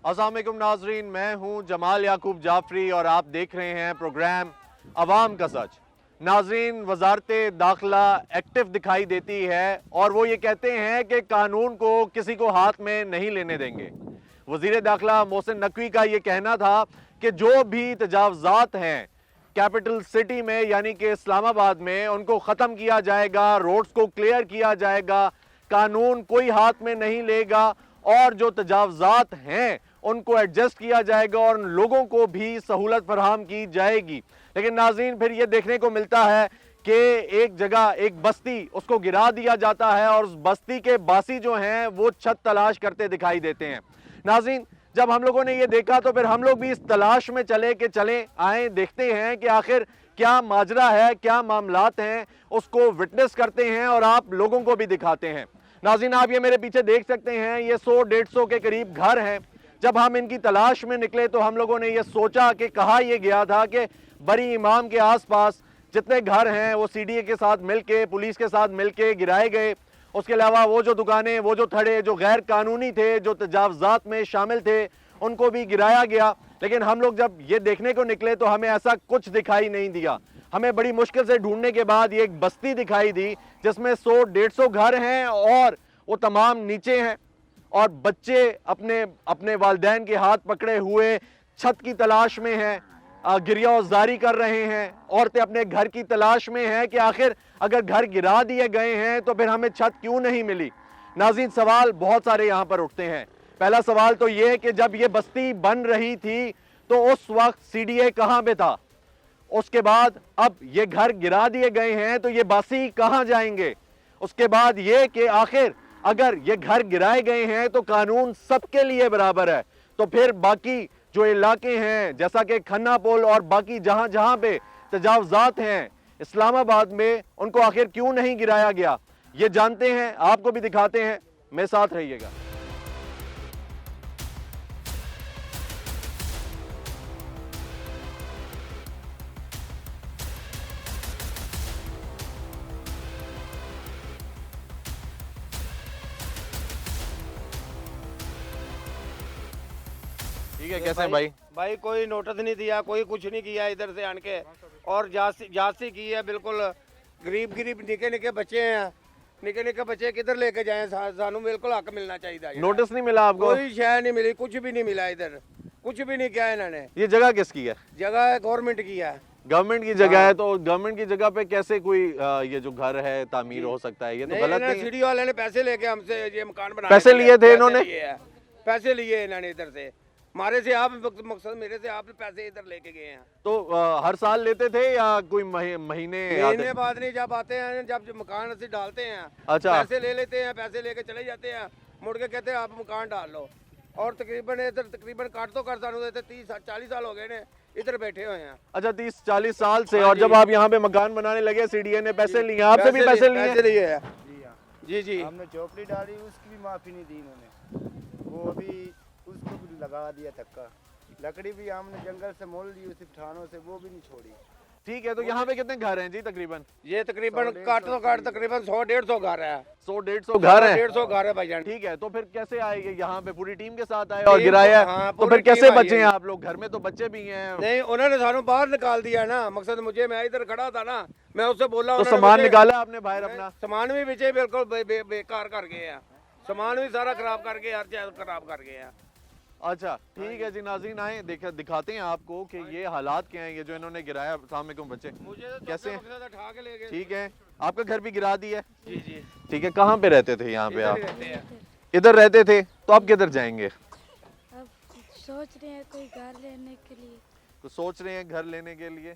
अस्सलाम वालेकुम नाजरीन, मैं हूं जमाल याकूब जाफरी और आप देख रहे हैं प्रोग्राम अवाम का सच। नाजरीन, वजारत दाखिला एक्टिव दिखाई देती है और वो ये कहते हैं कि कानून को किसी को हाथ में नहीं लेने देंगे। वजीर दाखिला मोहसिन नकवी का ये कहना था कि जो भी तजावजात हैं कैपिटल सिटी में यानी कि इस्लामाबाद में, उनको ख़त्म किया जाएगा, रोड्स को क्लियर किया जाएगा, कानून कोई हाथ में नहीं लेगा और जो तजावजात हैं उनको एडजस्ट किया जाएगा और उन लोगों को भी सहूलत फराहम की जाएगी। लेकिन नाज़रीन, फिर ये देखने को मिलता है कि एक जगह एक बस्ती उसको गिरा दिया जाता है और उस बस्ती के बासी जो हैं वो छत तलाश करते दिखाई देते हैं। नाज़रीन, जब हम लोगों ने ये देखा तो फिर हम लोग भी इस तलाश में चले आए, देखते हैं कि आखिर क्या माजरा है, क्या मामलात हैं, उसको विटनेस करते हैं और आप लोगों को भी दिखाते हैं। नाज़रीन, आप ये मेरे पीछे देख सकते हैं, ये 100-150 के करीब घर हैं। जब हम इनकी तलाश में निकले तो हम लोगों ने ये सोचा कि कहा यह गया था कि बरी इमाम के आसपास जितने घर हैं वो सीडीए के साथ मिलके, पुलिस के साथ मिलके गिराए गए। उसके अलावा वो जो दुकानें, वो जो थड़े जो गैर कानूनी थे, जो तजावजात में शामिल थे, उनको भी गिराया गया। लेकिन हम लोग जब ये देखने को निकले तो हमें ऐसा कुछ दिखाई नहीं दिया। हमें बड़ी मुश्किल से ढूंढने के बाद ये एक बस्ती दिखाई दी जिसमें 100-150 घर हैं और वो तमाम नीचे हैं और बच्चे अपने अपने वालिदैन के हाथ पकड़े हुए छत की तलाश में हैं, गिरियाज़ारी कर रहे हैं। औरतें अपने घर की तलाश में हैं कि आखिर अगर घर गिरा दिए गए हैं तो फिर हमें छत क्यों नहीं मिली। नाज़रीन, सवाल बहुत सारे यहाँ पर उठते हैं। पहला सवाल तो ये है कि जब ये बस्ती बन रही थी तो उस वक्त सीडीए कहाँ पे था? उसके बाद अब ये घर गिरा दिए गए हैं तो ये बासी कहाँ जाएंगे? उसके बाद ये कि आखिर अगर ये घर गिराए गए हैं तो कानून सबके लिए बराबर है, तो फिर बाकी जो इलाके हैं जैसा कि खन्ना पोल और बाकी जहां जहां पे तजावजात हैं इस्लामाबाद में, उनको आखिर क्यों नहीं गिराया गया? ये जानते हैं, आपको भी दिखाते हैं, मेरे साथ रहिएगा। ठीक है, कैसे भाई? भाई कोई नोटिस नहीं दिया, कोई कुछ नहीं किया इधर से आन के, और जासी की है बिल्कुल। गरीब निके निके बच्चे हैं, निके निके बच्चे किधर लेके जाएं? सानू बिल्कुल हक मिलना चाहिए। नोटिस नहीं मिला आपको? कोई शय नहीं मिली, कुछ भी नहीं मिला इधर, कुछ भी नहीं किया इन्होंने। ये जगह किसकी है? जगह गवर्नमेंट की है। गवर्नमेंट की जगह है, तो गवर्नमेंट की जगह पे कैसे कोई ये जो घर है तामीर हो सकता है? ये तो गलत नहीं है। सीडी वाले ने पैसे लेके हमसे ये मकान बना, पैसे लिए थे इन्होंने? पैसे लिए इन्होंने इधर से, हमारे से आप, मकसद मेरे से आप पैसे इधर लेके गए हैं। तो हर साल लेते थे या कोई महीने बाद नहीं, जब आते हैं, जब मकान से डालते हैं, अच्छा, पैसे ले लेते हैं, पैसे लेके चले जाते हैं, मुड़ के कहते हैं आप मकान डाल लो। और तकरीबन काट तो कर सानू देते 30-40 साल हो गए ने इधर बैठे हुए हैं। अच्छा, 30-40 साल से। और जब आप यहाँ पे मकान बनाने लगे सीडीए ने पैसे लिए, आपसे भी पैसे लिए? जी जी, हमने चौपड़ी डाली, उसकी भी माफी नहीं दी इन्होंने। वो अभी उसको भी लगा दिया धक्का। लकड़ी भी हमने जंगल से मोल ली, उसी पठानों से, वो भी नहीं छोड़ी। ठीक है, तो यहाँ पे कितने घर हैं जी तकरीबन? ये तकरीबन काट तकरीबन 100-150 घर है। 100-150 घर है? 150 घर है भाईजान। ठीक है, तो फिर कैसे आएंगे यहाँ पे? पूरी टीम के साथ आए और गिराया? हाँ, तो फिर कैसे बचे हैं आप लोग? घर में तो बच्चे भी हैं। नहीं, उन्होंने सानू बाहर निकाल दिया ना। मकसद मुझे, मैं इधर खड़ा था ना, मैं उससे बोला, तो सामान निकाला आपने बाहर अपना? सामान भी बेचे, बिल्कुल बेकार कर गए हैं, सामान भी सारा खराब करके, हर चीज खराब कर गए हैं। अच्छा, ठीक है जी। नाज़रीन, आए दिखाते हैं आपको कि ये हालात क्या हैं, ये जो इन्होंने गिराया। सामने क्यों बच्चे कैसे हैं? उठा के ले गए। ठीक है, आपका घर भी गिरा दिया? जी जी। ठीक है, कहाँ पे रहते थे यहाँ पे आप? इधर रहते थे, तो आप किधर जाएंगे? अब सोच रहे हैं कोई घर लेने के लिए। तो सोच रहे हैं घर लेने के लिए।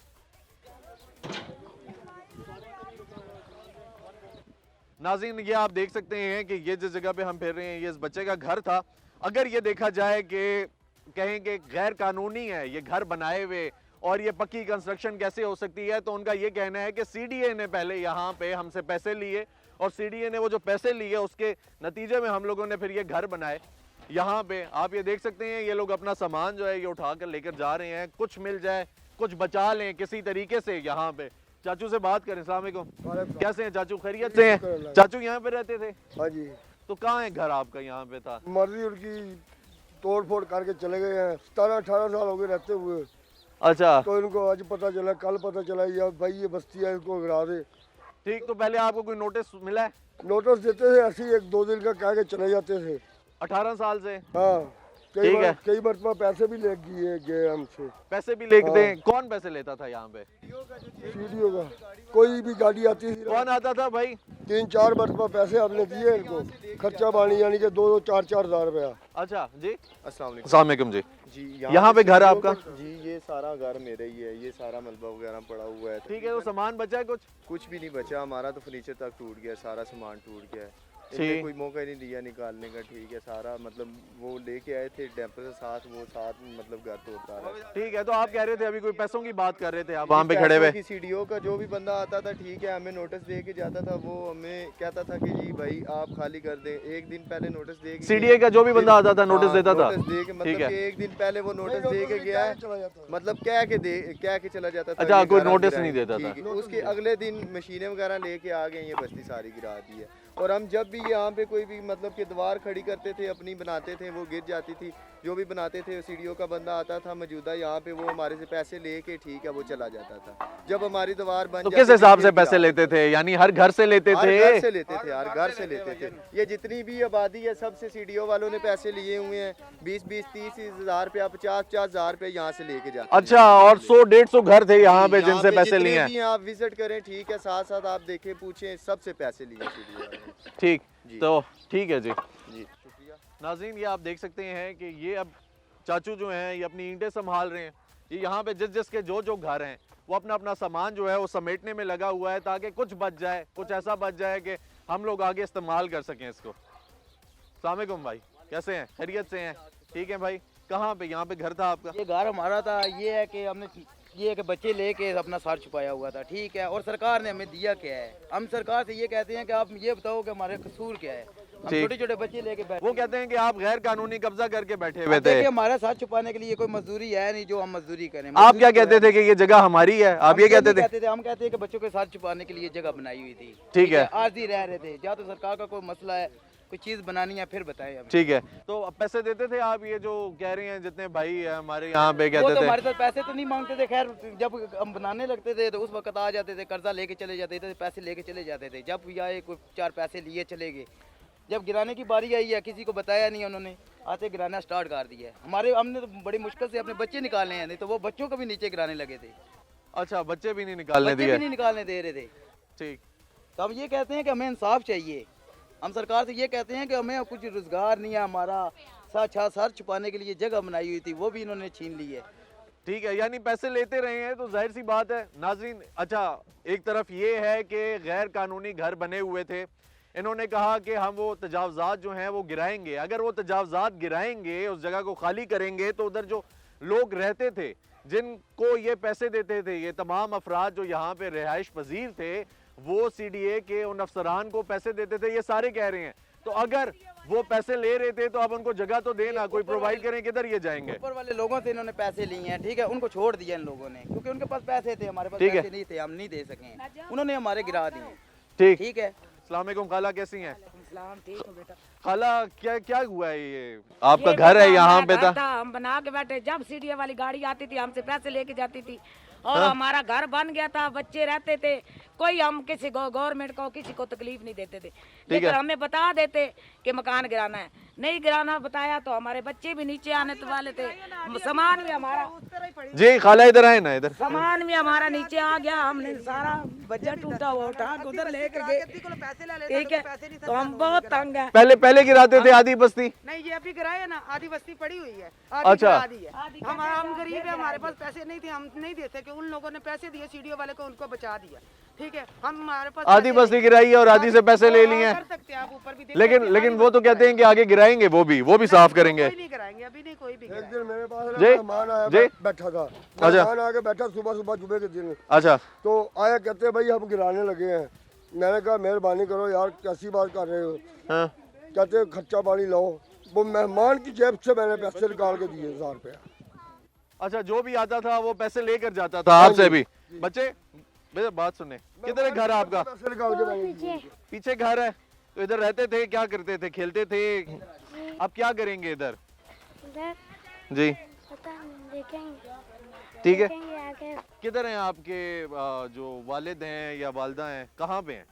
नाज़रीन, ये आप देख सकते हैं कि ये जिस जगह पे हम फिर रहे हैं, ये इस बच्चे का घर था। अगर ये देखा जाए कि कहें कि गैर कानूनी है ये घर बनाए हुए और ये पक्की कंस्ट्रक्शन कैसे हो सकती है, तो उनका ये कहना है कि सीडीए ने पहले यहाँ पे हमसे पैसे लिए और सीडीए ने वो जो पैसे लिए उसके नतीजे में हम लोगों ने फिर ये घर बनाए। यहाँ पे आप ये देख सकते हैं, ये लोग अपना सामान जो है ये उठा कर लेकर जा रहे हैं। कुछ मिल जाए, कुछ बचा लें किसी तरीके से। यहाँ पे चाचू से बात करें। अस्सलाम वालेकुम, कैसे हैं चाचू? खैरियत से हैं? चाचू यहाँ पे रहते थे? हाँ जी। तो कहाँ है घर आपका? यहाँ पे था? मर्जी उनकी, तोड़ फोड़ करके चले गए हैं। 17-18 साल हो गए रहते हुए। अच्छा तो इनको आज पता चला, कल पता चला यार भाई ये बस्ती है, इसको गिरा दे। ठीक, तो पहले आपको कोई नोटिस मिला है? नोटिस देते थे ऐसे ही 1-2 दिन का कह के चले जाते थे। 18 साल से? हाँ, ठीक है। कई मरतबा पैसे भी ले गए हमसे। पैसे भी लेते हैं? कौन पैसे लेता था यहाँ पे? सीडीओ का कोई भी गाड़ी आती थी, कौन आता था भाई? 3-4 मरतबा पैसे हमने दिए इनको, खर्चा पानी यानी कि 2-4 हज़ार रुपया। अच्छा जी, अस्सलाम वालेकुम। अस्सलाम वालेकुम जी। जी यहाँ पे घर आपका? जी ये सारा घर मेरा ही है, ये सारा मलबा वगैरह पड़ा हुआ है। ठीक है, तो सामान बचा है कुछ? कुछ भी नहीं बचा हमारा, तो फर्नीचर तक टूट गया, सारा सामान टूट गया है। ठीक। इन्हें कोई मौका ही नहीं दिया निकालने का। ठीक है, सारा मतलब वो लेके आए थे डैम्पर के साथ, वो साथ मतलब घर तोड़ता रहा। ठीक है, तो आप कह रहे थे अभी कोई पैसों की बात कर रहे थे आप वहाँ पे खड़े हुए? सीडीओ का जो भी बंदा आता था, ठीक है, हमें नोटिस दे के जाता था, वो हमें कहता था कि जी भाई आप खाली कर दें। एक दिन पहले नोटिस दे के सीडीए का जो भी बंदा आता था नोटिस देता था? नोटिस दे के ठीक मतलब है। कि एक दिन पहले वो नोटिस दे के गया है, मतलब कह के चला जाता था। अच्छा, ये कोई घर नोटिस गिराएंगे। नहीं देता था? ठीक है, उसके अगले दिन मशीनें वगैरह लेके आ गए, ये बस्ती सारी गिरा दी है। और हम जब भी यहाँ पे कोई भी मतलब कि दीवार खड़ी करते थे, अपनी बनाते थे, वो गिर जाती थी। जो भी बनाते थे, सीडीओ का बंदा आता था मौजूदा यहाँ पे, वो हमारे से पैसे लेके, ठीक है, वो चला जाता था। जब हमारी दीवार बन तो जाती किस थी, हिसाब से फिर पैसे गिरा। लेते थे? यानी हर घर से लेते हर थे? घर से लेते थे, हर घर से लेते थे। ये जितनी भी आबादी है, सबसे सीडीओ वालों ने पैसे लिए हुए हैं। 20-20, 30 हज़ार रुपया, 50-50 हज़ार रुपया यहाँ से लेके जाते हैं। अच्छा, और 100-150 घर थे यहाँ पे यहाँ जिनसे पे पैसे जितने लिए हैं? भी आप विजिट करें, ठीक है, साथ साथ आप देखें, पूछें, सबसे पैसे लिए सीडीओ वालों ने। ठीक, जी। तो ठीक है जी। जी शुक्रिया। नाज़रीन, ये आप देख सकते हैं कि ये अब चाचू जो हैं ये अपनी ईंटें संभाल रहे हैं। ये यहाँ पे जिसके जो घर हैं वो अपना अपना सामान जो है वो समेटने में लगा हुआ है, ताकि कुछ बच जाए, कुछ ऐसा बच जाए कि हम लोग आगे इस्तेमाल कर सकें इसको। अस्सलाम वालेकुम भाई, कैसे हैं? खैरियत से हैं? ठीक है भाई। कहाँ पे? यहाँ पे घर था आपका? ये घर हमारा था। ये है कि हमने ये है कि बच्चे लेके अपना सर छुपाया हुआ था, ठीक है। और सरकार ने हमें दिया क्या है? हम सरकार से ये कहते हैं कि आप ये बताओ कि हमारे कसूर क्या है। हम ठीक। छोटे छोटे बच्चे लेके बैठे, वो कहते हैं कि आप गैर कानूनी कब्जा करके बैठे हुए थे। देखिए हमारा सर छुपाने के लिए कोई मजदूरी है नहीं जो हम मजदूरी करें। आप मजदूरी क्या जो कहते है, थे कि ये जगह हमारी है? आप ये कहते थे? हम कहते हैं कि बच्चों के सर छुपाने के लिए जगह बनाई हुई थी, ठीक है। आज ही रह रहे थे। या तो सरकार का कोई मसला है, कोई चीज बनानी है, फिर बताएं हमें। ठीक है, तो अब पैसे देते थे आप? ये जो कह रहे हैं जितने भाई है हमारे यहाँ पे वो कहते तो थे हमारे साथ पैसे तो नहीं मांगते थे। खैर जब हम बनाने लगते थे तो उस वक्त आ जाते थे, कर्जा लेके चले जाते थे, पैसे लेके चले जाते थे। जब भी आए कोई 4 पैसे लिए चले गए। जब गिराने की बारी आई है, किसी को बताया नहीं उन्होंने, आते गिराना स्टार्ट कर दिया है। हमने तो बड़ी मुश्किल से अपने बच्चे निकालने हैं, नहीं तो वो बच्चों को भी नीचे गिराने लगे थे। अच्छा, बच्चे भी नहीं निकालने बच्चे दिए? भी नहीं निकालने दे रहे थे। ठीक। तो हम ये कहते हैं कि हमें इंसाफ चाहिए। हम सरकार से ये कहते हैं कि हमें कुछ रोजगार नहीं है, हमारा सर छुपाने के लिए जगह बनाई हुई थी, वो भी इन्होंने छीन ली है। ठीक है, यानी पैसे लेते रहे हैं तो जाहिर सी बात है नाजरीन। अच्छा, एक तरफ ये है कि गैर कानूनी घर बने हुए थे, इन्होंने कहा कि हम वो तजावजात जो हैं वो गिराएंगे। अगर वो तजावजात गिराएंगे, उस जगह को खाली करेंगे, तो उधर जो लोग रहते थे, जिनको ये पैसे देते थे, ये तमाम अफराद जो यहाँ पे रिहाइश पजीर थे, वो सीडीए के उन अफसरान को पैसे देते थे। ये सारे कह रहे हैं, तो अगर वो पैसे ले रहे थे तो अब उनको जगह तो देना, कोई प्रोवाइड करें, किधर ये जाएंगे? ऊपर वाले लोगों से इन्होंने पैसे लिए हैं, ठीक है, उनको छोड़ दिया इन लोगों ने, क्योंकि उनके पास पैसे थे, हमारे पास ठीक है। पैसे नहीं थे, हम नहीं दे सके, उन्होंने हमारे गिरा दिए। ठीक। ठीक है। अस्सलाम वालेकुम, खाला कैसी हैं? ठीक हो बेटा। खाला क्या हुआ है? ये आपका घर है यहाँ पे था? हम बना के बैठे, जब सीडीए वाली गाड़ी आती थी हमसे पैसे लेके जाती थी, और हमारा घर बन गया था, बच्चे रहते थे, कोई हम किसी गवर्नमेंट को किसी को तकलीफ नहीं देते थे। लेकिन हमें बता देते कि मकान गिराना है, नहीं गिराना बताया तो हमारे बच्चे भी नीचे आने तो वाले थे, सामान भी हमारा जी। खाला इधर आए ना, इधर। सामान भी हमारा नीचे आ गया, हमने सारा बजट टूटा हुआ उठा के उधर लेकर गए, ठीक है। तो हम बहुत तंग है। पहले गिराते थे आधी बस्ती? नहीं, ये अभी गिराए ना, आधी बस्ती पड़ी हुई है, अच्छा। आधी है। हम गरीब है, हमारे पास पैसे नहीं थे, हम नहीं देते कि उन लोगों ने पैसे दिए सीडीओ वाले को, उनको बचा दिया, ठीक है। हम हमारे पास आधी बस्ती गिराई है और आधी से पैसे ले लिए हैं। कर सकते हैं आप ऊपर भी, लेकिन वो तो कहते हैं कि आगे गिराएंगे, वो भी साफ करेंगे। कोई नहीं कराएंगे, अभी नहीं कोई भी एक गिराएंगे। दिन मेरे पास ना जी? मेहमान आया, जी? बैठा था। अच्छा। मेहमान आके बैठा सुबह जुमे के दिन, अच्छा। तो आया, कहते भाई हम गिराने लगे हैं। मैंने कहा मेहरबानी करो यार, कैसी बात कर रहे हो? हाँ। कहते खर्चा पानी लाओ। वो मेहमान की जेब से मैंने पैसे निकाल के दिए 1000 रुपया। अच्छा, जो भी आता था वो पैसे लेकर जाता था आपसे भी? बच्चे मेरे बात सुने, किधर है घर आपका? पैसे निकाल के मैंने दिए। पीछे घर है, तो इधर रहते थे, क्या करते थे? खेलते थे? अब क्या करेंगे इधर? उधर जी पता नहीं, देखेंगे ठीक है। देखेंगे आगे। किधर हैं आपके जो वालिद हैं या वालदा हैं, कहाँ पे हैं?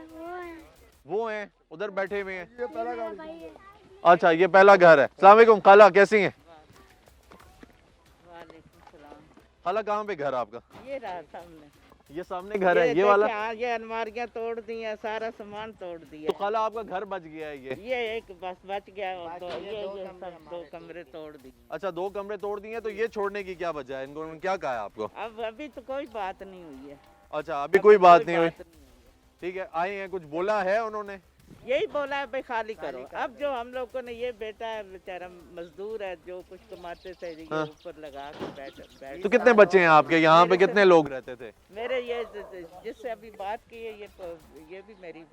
वो है, वो हैं उधर बैठे हुए हैं। ये पहला मेरा गाड़ी भाई है। अच्छा ये पहला घर है। अस्सलाम वालेकुम खाला, कैसी हैं? खाला कहाँ पे घर आपका? ये रहा सामने, ये सामने घर है, ये वाला? देखिए, ये अलमारियां तोड़ दी हैं, सारा सामान तोड़ दिया। तो खाला आपका घर बच गया है ये एक बस बच गया, ये सब 2 कमरे तोड़ दिए। अच्छा 2 कमरे तोड़ दिए, तो ये छोड़ने की क्या वजह है? इनको उन्होंने क्या कहा है आपको? अब अभी तो कोई बात नहीं हुई है। अच्छा अभी कोई बात नहीं हुई, ठीक है। आए हैं, कुछ बोला है उन्होंने? यही बोला है भाई खाली करो। अब जो हम लोगों ने, ये बेटा है बेचारा मजदूर है, जो कुछ कमाते थे ये हाँ। ऊपर लगा के बैठ। तो कितने बच्चे हैं आपके यहाँ पे, कितने लोग रहते थे? मेरे ये जिससे अभी बात की है, ये भी मेरी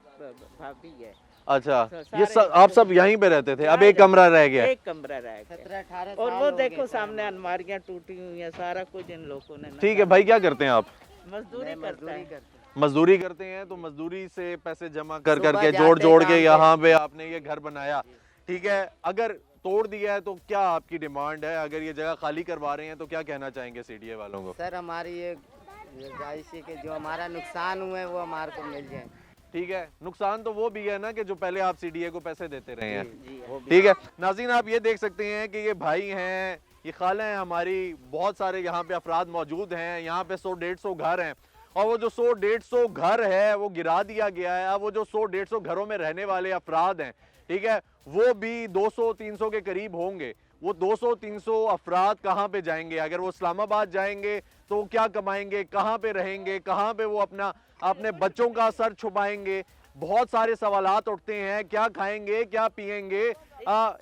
भाभी है। अच्छा तो ये सारे आप सब यहीं पे रहते थे, अब एक कमरा रह गया? एक कमरा रह गया। और वो देखो सामने अलमारियां टूटी हुई हैं, सारा कुछ इन लोगों ने। ठीक है भाई, क्या करते हैं आप? मजदूरी करता है। मजदूरी करते हैं, तो मजदूरी से पैसे जमा कर करके जोड़ के यहाँ पे आपने ये घर बनाया, ठीक है। अगर तोड़ दिया है तो क्या आपकी डिमांड है? अगर ये जगह खाली करवा रहे हैं तो क्या कहना चाहेंगे सीडीए वालों को? सर हमारी ये गुजारिश है कि जो हमारा नुकसान हुआ है वो हमारे को मिल जाए। ठीक है, नुकसान तो वो भी है ना कि जो पहले आप सीडीए को पैसे देते रहे हैं, ठीक है। नाज़रीन आप ये देख सकते हैं कि ये भाई हैं, ये खाला हैं हमारी, बहुत सारे यहाँ पे अफराद मौजूद हैं। यहाँ पे 100-150 घर हैं, और वो जो 100-150 घर है वो गिरा दिया गया है। अब वो जो 100-150 घरों में रहने वाले अफराद हैं, ठीक है, वो भी 200-300 के करीब होंगे। वो 200-300 अफराद कहाँ पे जाएंगे? अगर वो इस्लामाबाद जाएंगे तो वो क्या कमाएंगे, कहाँ पे रहेंगे, कहाँ पे वो अपने बच्चों का सर छुपाएंगे? बहुत सारे सवालात उठते हैं, क्या खाएंगे, क्या पिएंगे?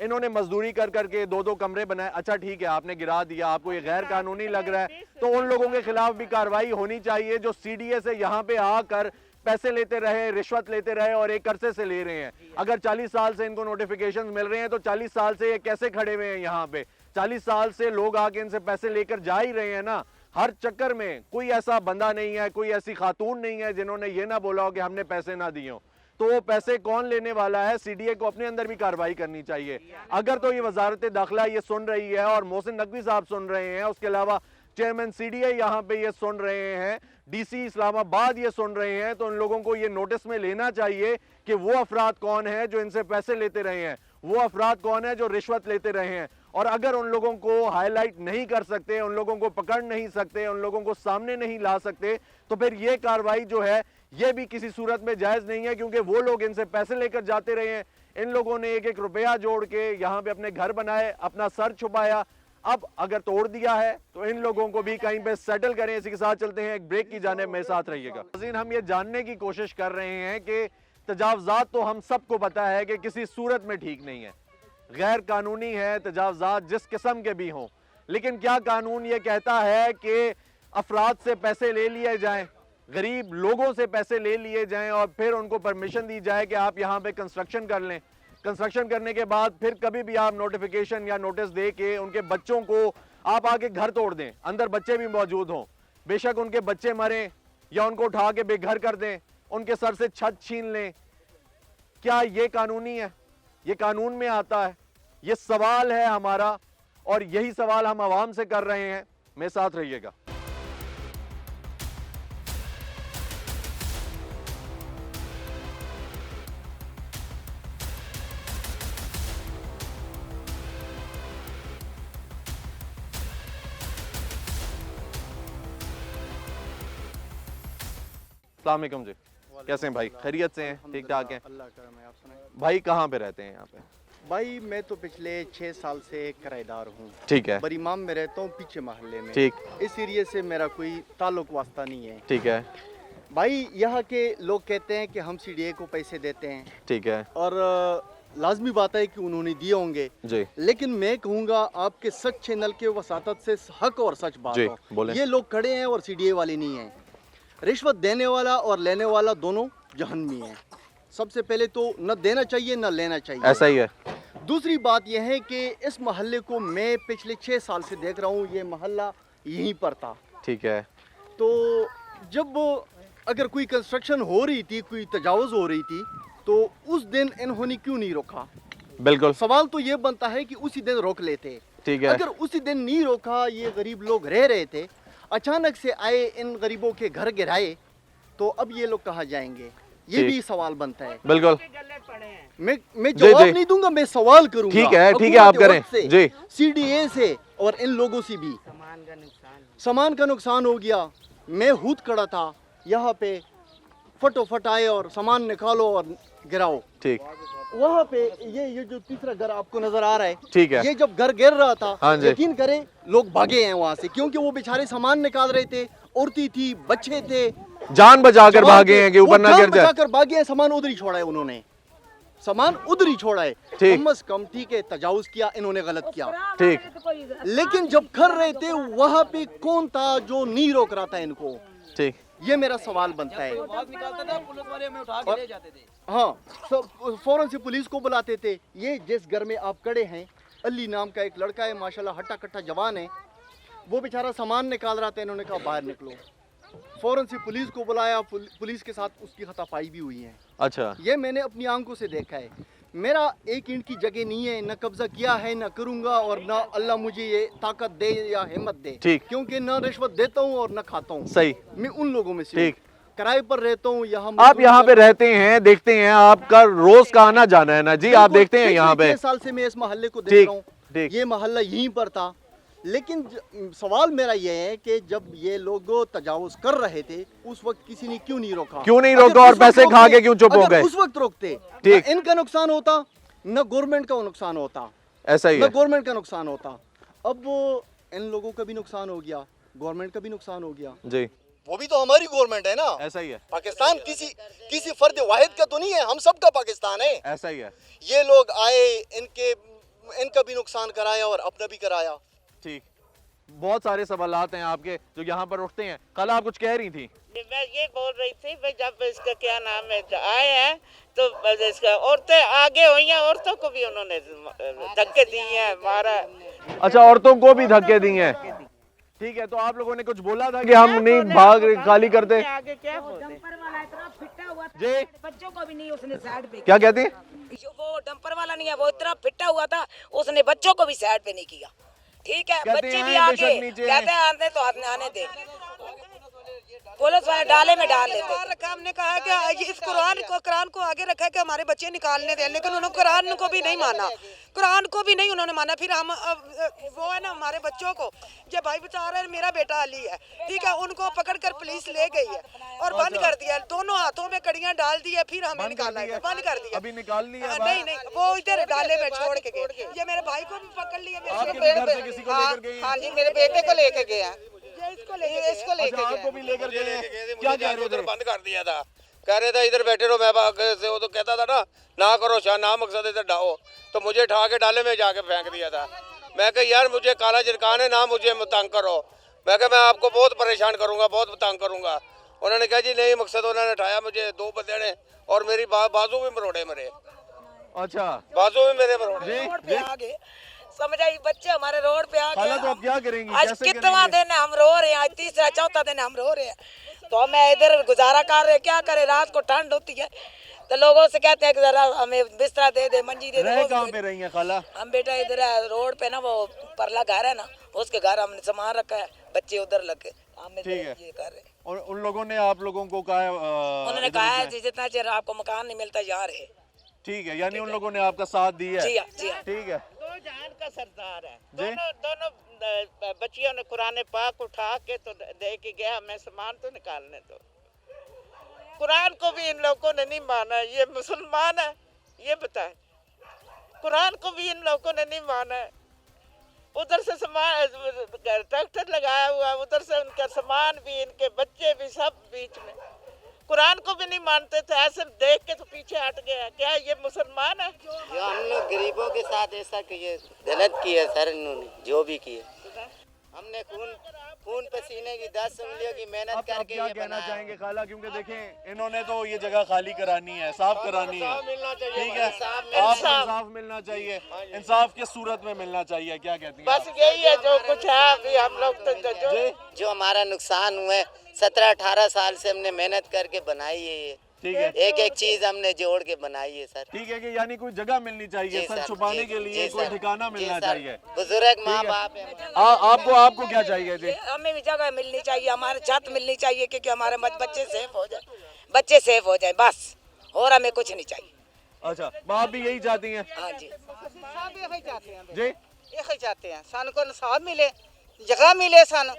इन्होंने मजदूरी कर करके 2-2 कमरे बनाए। अच्छा ठीक है, आपने गिरा दिया, आपको ये गैर कानूनी लग रहा है, तो उन लोगों के खिलाफ भी कार्रवाई होनी चाहिए जो सीडीए से यहाँ पे आकर पैसे लेते रहे, रिश्वत लेते रहे और एक अरसे से ले रहे हैं। अगर 40 साल से इनको नोटिफिकेशन मिल रहे हैं तो 40 साल से ये कैसे खड़े हुए हैं यहाँ पे? 40 साल से लोग आके इनसे पैसे लेकर जा ही रहे हैं ना। हर चक्कर में कोई ऐसा बंदा नहीं है, कोई ऐसी खातून नहीं है जिन्होंने ये ना बोला हो कि हमने पैसे ना दिए हो। तो वो पैसे कौन लेने वाला है? सीडीए को अपने अंदर भी कार्रवाई करनी चाहिए। अगर तो ये वजारत दाखिला ये सुन रही है और मोहसिन नकवी साहब सुन रहे हैं, उसके अलावा चेयरमैन सीडीए यहाँ पे ये सुन रहे हैं, डीसी इस्लामाबाद ये सुन रहे हैं, तो उन लोगों को ये नोटिस में लेना चाहिए कि वो अफराद कौन है जो इनसे पैसे लेते रहे हैं, वो अफराद कौन है जो रिश्वत लेते रहे हैं। और अगर उन लोगों को हाईलाइट नहीं कर सकते, उन लोगों को पकड़ नहीं सकते, उन लोगों को सामने नहीं ला सकते, तो फिर ये कार्रवाई जो है ये भी किसी सूरत में जायज नहीं है, क्योंकि वो लोग इनसे पैसे लेकर जाते रहे हैं। इन लोगों ने 1-1 रुपया जोड़ के यहाँ पे अपने घर बनाए, अपना सर छुपाया। अब अगर तोड़ दिया है तो इन लोगों को भी कहीं पे सेटल करें। इसी के साथ चलते हैं एक ब्रेक की जाने में, साथ रहिएगा। हम ये जानने की कोशिश कर रहे हैं कि तजावजात तो हम सबको पता है कि किसी सूरत में ठीक नहीं है, गैर कानूनी है तजावजात जिस किस्म के भी हों, लेकिन क्या कानून ये कहता है कि अफराद से पैसे ले लिए जाएं, गरीब लोगों से पैसे ले लिए जाएं और फिर उनको परमिशन दी जाए कि आप यहाँ पे कंस्ट्रक्शन कर लें। कंस्ट्रक्शन करने के बाद फिर कभी भी आप नोटिफिकेशन या नोटिस दे के उनके बच्चों को आप आके घर तोड़ दें, अंदर बच्चे भी मौजूद हों, बेशक उनके बच्चे मरें या उनको उठा के बेघर कर दें, उनके सर से छत छीन लें। क्या ये कानूनी है? ये कानून में आता है? ये सवाल है हमारा, और यही सवाल हम आवाम से कर रहे हैं। मेरे साथ रहिएगा। अस्सलाम वालेकुम जी, कैसे हैं भाई? खैरियत से हैं? ठीक ठाक हैं? अल्लाह करम है, आप सुनाएं। भाई कहाँ पे रहते हैं यहाँ पे? भाई मैं तो पिछले 6 साल से किराएदार हूँ। ठीक है, बड़ी इमाम में रहता हूँ, पीछे मोहल्ले में। ठीक, इस एरिए से मेरा कोई ताल्लुक वास्ता नहीं है। ठीक है, भाई यहाँ के लोग कहते हैं कि हम सीडीए को पैसे देते हैं, ठीक है और लाजमी बात है कि उन्होंने दिए होंगे, जी, लेकिन मैं कहूँगा आपके सच चैनल के वसातत से हक और सच बात जी, हो। बोलें। ये लोग खड़े हैं और सीडीए वाले नहीं हैं। रिश्वत देने वाला और लेने वाला दोनों जहन्नमी हैं। सबसे पहले तो न देना चाहिए न लेना चाहिए, ऐसा ही है। दूसरी बात यह है कि इस मोहल्ले को मैं पिछले 6 साल से देख रहा हूँ, ये मोहल्ला यहीं पर था। ठीक है, तो जब अगर कोई कंस्ट्रक्शन हो रही थी, कोई तजावुज़ हो रही थी, तो उस दिन इन्होंने क्यों नहीं रोका? बिल्कुल। सवाल तो ये बनता है कि उसी दिन रोक लेते। ठीक है। अगर उसी दिन नहीं रोका, ये गरीब लोग रह रहे थे, अचानक से आए, इन गरीबों के घर गिराए, तो अब ये लोग कहाँ जाएंगे, ये भी सवाल बनता है। बिल्कुल। मैं जवाब नहीं दूंगा, मैं सवाल करूंगा। ठीक है आप करें जी। CDA से और इन लोगों से भी सामान का नुकसान हो गया। मैं खुद खड़ा था यहाँ पे, फटोफट आए और सामान निकालो और गिराओ। ठीक। वहाँ पे ये जो तीसरा घर आपको नजर आ रहा है, ठीक है, ये जब घर गिर रहा था, हाँ जी, यकीन करें लोग भागे हैं वहाँ से, क्योंकि वो बेचारे सामान निकाल रहे थे, औरतें थी, बच्चे थे, जान बचाकर भागे हैं कि ऊपर ना गिर जाए। बचाकर भागे हैं, सामान उधर ही छोड़ा है उन्होंने, सामान उधर ही छोड़ा है। कम से कम ठीक है, तजावुज किया इन्होंने, गलत किया, ठीक, लेकिन जब कर रहे थे वहाँ पे कौन था जो नहीं रोक रहा था इनको? ठीक, ये मेरा सवाल बनता है। हाँ, फौरन से पुलिस को बुलाते थे। ये जिस घर में आप खड़े हैं, अली नाम का एक लड़का है, माशाल्लाह हट्टा कट्टा जवान है, वो बेचारा सामान निकाल रहा था, इन्होंने कहा बाहर निकलो, फौरन से पुलिस को बुलाया, पुलिस के साथ उसकी हाथापाई भी हुई है। अच्छा, ये मैंने अपनी आंखों से देखा है। मेरा एक इंच की जगह नहीं है, न कब्जा किया है, न करूंगा, और न अल्लाह मुझे ये ताकत दे या हिम्मत दे, ठीक, क्योंकि न रिश्वत देता हूँ और न खाता हूँ। सही, मैं उन लोगों में से, ठीक, किराए पर रहता हूँ यहाँ। आप यहाँ पे रहते हैं, देखते हैं, आपका रोज का आना जाना है ना जी, आप देखते हैं यहाँ पे। 6 साल से मैं इस मोहल्ले को देख रहा हूँ, ये मोहल्ला यहीं पर था, लेकिन सवाल मेरा ये है कि जब ये लोग तजावुज कर रहे थे, उस वक्त किसी ने क्यों नहीं रोका? क्यों नहीं रोका और पैसे खा के क्यों चुप हो गए? उस वक्त रोकते, ठीक, इनका नुकसान होता, न गवर्नमेंट का नुकसान होता, ऐसा ही है, न गवर्नमेंट का नुकसान होता। अब इन लोगों का भी नुकसान हो गया, गवर्नमेंट का भी नुकसान हो गया जी, वो भी तो हमारी गवर्नमेंट है ना। ऐसा ही है, पाकिस्तान किसी फर्द वाहिद का तो नहीं है, हम सबका पाकिस्तान है। ऐसा ही है। ये लोग आए, इनका भी नुकसान कराया और अपना भी कराया। ठीक, बहुत सारे सवालात हैं आपके जो यहाँ पर उठते हैं। कल आप कुछ कह रही थी? मैं ये बोल रही थी भाई, जब इसका क्या नाम है आए हैं तो इसका औरतें आगे हुई हैं, औरतों को भी उन्होंने धक्के दिए हैं, मारा। अच्छा, औरतों को भी धक्के दिए हैं, ठीक है। तो आप लोगों ने कुछ बोला था कि हम नहीं भाग खाली करते? आगे क्या बोलते? डंपर वाला इतना फिट्टा हुआ था, जी, बच्चों को भी नहीं उसने साइड पे। क्या कहती है? वो डंपर वाला नहीं है, वो इतना फिट्टा हुआ था, उसने बच्चों को भी साइड पे नहीं किया। ठीक है, बच्चे भी आगे कहते हैं आने तो आने दे, पुलिस वाले डाले में डाल लेते। हमने कहा कि इस कुरान को आगे रखा है कि हमारे बच्चे निकालने दें, लेकिन उन्होंने कुरान को भी नहीं माना, कुरान को भी नहीं उन्होंने माना। फिर हम वो है ना, हमारे बच्चों को, ये भाई बता रहे हैं, मेरा बेटा अली है, ठीक है, उनको पकड़कर पुलिस ले गई है और बंद कर दिया, दोनों हाथों में कड़ियां डाल दी है, फिर हमें निकाला है, बंद कर दिया। अभी निकालनी है? नहीं, वो इधर डाले में छोड़ के गए। ये मेरे भाई को भी पकड़ लिया, हाँ जी, मेरे बेटे को लेके गया, इसको लेके आपको भी लेकर गए? क्या कह रहे थे? बंद कर दिया था, कह रहे थे इधर बैठे रहो, मैं वो तो कहता था ना करो शाह, ना मकसद इधर डाहो, तो मुझे उठा के डाले में जाके फेंक दिया था। मैं कहा यार मुझे काला जिरकान है ना, मुझे तंग करो, मैं कहा मैं आपको बहुत परेशान करूंगा, बहुत तंग करूंगा। उन्होंने कहा जी नहीं मकसद, उन्होंने उठाया मुझे, 2 बंदे ने, और मेरी बाजू भी मरोड़े मेरे। अच्छा, बाजू भी मेरे मरोड़े। समझ आई, बच्चे हमारे रोड पे आ गए। तो आप क्या करेंगी? आज कितना दिन हम रो रहे हैं, आज तीसरा चौथा दिन हम रो रहे हैं, तो मैं इधर गुजारा कर रहे, क्या करे, रात को ठंड होती है तो लोगों से कहते हैं कि जरा हमें बिस्तरा दे दे, मंजी दे दे। कहाँ पे रही हैं खाला? हम बेटा इधर रोड पे ना, वो परला घर है ना, उसके घर हमने सामान रखा है, बच्चे उधर लगे, हम ये कर रहे। और उन लोगों ने आप लोगों को कहा? उन्होंने कहा है जितना चेर आपको मकान नहीं मिलता यहाँ रहे। ठीक है, यानी उन लोगों ने आपका साथ दिया? जी हाँ, ठीक है। दो जान का सरदार है, दोनों बच्चियों ने कुरान पाक उठा के तो दे के गया, हमें सामान तो निकालने दो। कुरान को भी इन लोगों ने नहीं माना, ये मुसलमान है, ये बताए, कुरान को भी इन लोगों ने नहीं माना है। उधर से सामान ट्रैक्टर लगाया हुआ, उधर से उनका सामान भी, इनके बच्चे भी, सब बीच में, कुरान को भी नहीं मानते थे, ऐसे देख के तो पीछे हट गया। क्या ये मुसलमान है? जो हम लोग गरीबों के साथ ऐसा किए, गलत किए सर, इन्होंने जो भी किए, हमने खून पसीने की 10 उंगलियों की मेहनत करके क्या कहना चाहेंगे खाला? क्योंकि देखें इन्होंने तो ये जगह खाली करानी है, साफ करानी है, ठीक है, आपको इंसाफ मिलना चाहिए, इंसाफ किस सूरत में मिलना चाहिए, क्या कहती हैं? बस यही है जो कुछ है, अभी हम लोग तो जो हमारा नुकसान हुआ है, 17-18 साल से हमने मेहनत करके बनाई है, ये ठीक है, एक एक चीज हमने जोड़ के बनाई है सर। ठीक है कि यानी कोई जगह मिलनी चाहिए, जी सर सर, छुपाने जी, के लिए जी कोई सर, ठिकाना जी मिलना सर। चाहिए। बुजुर्ग माँ ठीक है। बाप है। आपको क्या चाहिए जी? हमें भी जगह मिलनी चाहिए, हमारे छत मिलनी चाहिए, क्योंकि हमारे बच्चे सेफ हो जाए, बच्चे सेफ हो जाए बस, और हमें कुछ नहीं चाहिए। अच्छा, आप भी यही चाहती हैं? हाँ जी, सब यही चाहते हैं जी, यही चाहते हैं, सानू को इंसाफ मिले, जगह मिले सानू।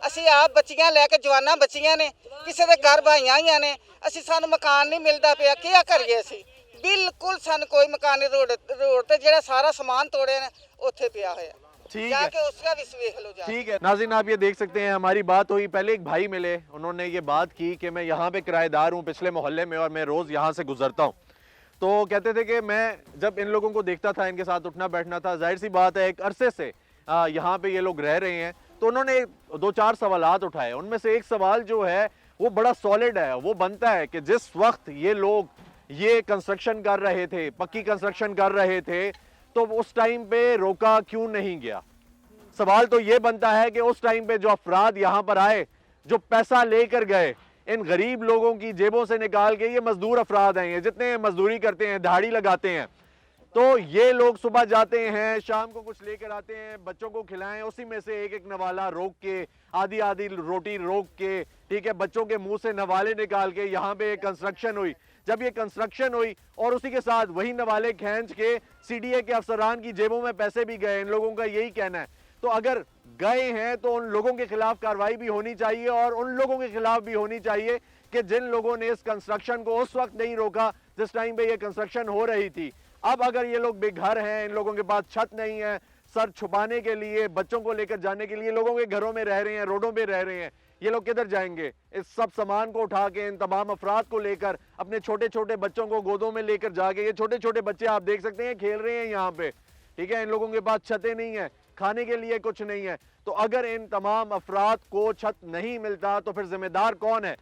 ਅਸੀਂ ਆਪ ਬੱਚੀਆਂ ਲੈ ਕੇ ਜਵਾਨਾਂ ਬੱਚੀਆਂ ਨੇ, ਕਿਸੇ ਦੇ ਘਰ ਭਾਈਆਂ ਆਈਆਂ ਨੇ, ਅਸੀਂ ਸਾਨੂੰ ਮਕਾਨ ਨਹੀਂ ਮਿਲਦਾ ਪਿਆ, ਕੀ ਕਰੀਏ ਅਸੀਂ? ਬਿਲਕੁਲ ਸਾਨੂੰ ਕੋਈ ਮਕਾਨ ਨਹੀਂ, ਰੋਡ ਤੇ ਜਿਹੜਾ ਸਾਰਾ ਸਮਾਨ ਤੋੜੇ ਨੇ ਉੱਥੇ ਪਿਆ ਹੋਇਆ। ठीक है, जाके उसका भी देख लो जाके। ठीक है। नाज़रीन, आप ये देख सकते हैं, हमारी बात हुई, पहले एक भाई मिले, उन्होंने ये बात की कि मैं यहाँ पे किराएदार हूँ पिछले मोहल्ले में और मैं रोज़ यहाँ से गुजरता हूँ। तो कहते थे कि मैं जब इन लोगों को देखता था, इनके साथ उठना बैठना था, जाहिर सी बात है एक अरसे से यहाँ पे ये लोग रह रहे हैं, तो उन्होंने 2-4 सवालात उठाए। उनमें से एक सवाल जो है वो बड़ा सॉलिड है, वो बनता है कि जिस वक्त ये लोग ये कंस्ट्रक्शन कर रहे थे, पक्की कंस्ट्रक्शन कर रहे थे, तो उस टाइम पे रोका क्यों नहीं गया? सवाल तो ये बनता है कि उस टाइम पे जो अफराद यहाँ पर आए, जो पैसा लेकर गए, इन गरीब लोगों की जेबों से निकाल के, ये मजदूर अफराद हैं, ये जितने मजदूरी करते हैं, दिहाड़ी लगाते हैं, तो ये लोग सुबह जाते हैं, शाम को कुछ लेकर आते हैं, बच्चों को खिलाएं, उसी में से एक एक नवाला रोक के, आधी आधी रोटी रोक के, ठीक है, बच्चों के मुंह से नवाले निकाल के यहाँ पे एक कंस्ट्रक्शन हुई। जब ये कंस्ट्रक्शन हुई और उसी के साथ वही नवाले खींच के सीडीए के अफसरान की जेबों में पैसे भी गए, इन लोगों का यही कहना है। तो अगर गए हैं तो उन लोगों के खिलाफ कार्रवाई भी होनी चाहिए और उन लोगों के खिलाफ भी होनी चाहिए कि जिन लोगों ने इस कंस्ट्रक्शन को उस वक्त नहीं रोका जिस टाइम पे ये कंस्ट्रक्शन हो रही थी। अब अगर ये लोग बेघर हैं, इन लोगों के पास छत नहीं है, सर छुपाने के लिए, बच्चों को लेकर जाने के लिए लोगों के घरों में रह रहे हैं, रोडों पे रह रहे हैं, ये लोग किधर जाएंगे? इस सब सामान को उठा के, इन तमाम अफराद को लेकर, अपने छोटे छोटे बच्चों को गोदों में लेकर जाके, ये छोटे छोटे बच्चे आप देख सकते हैं खेल रहे हैं यहाँ पे, ठीक है, इन लोगों के पास छतें नहीं है, खाने के लिए कुछ नहीं है। तो अगर इन तमाम अफराद को छत नहीं मिलता तो फिर जिम्मेदार कौन है?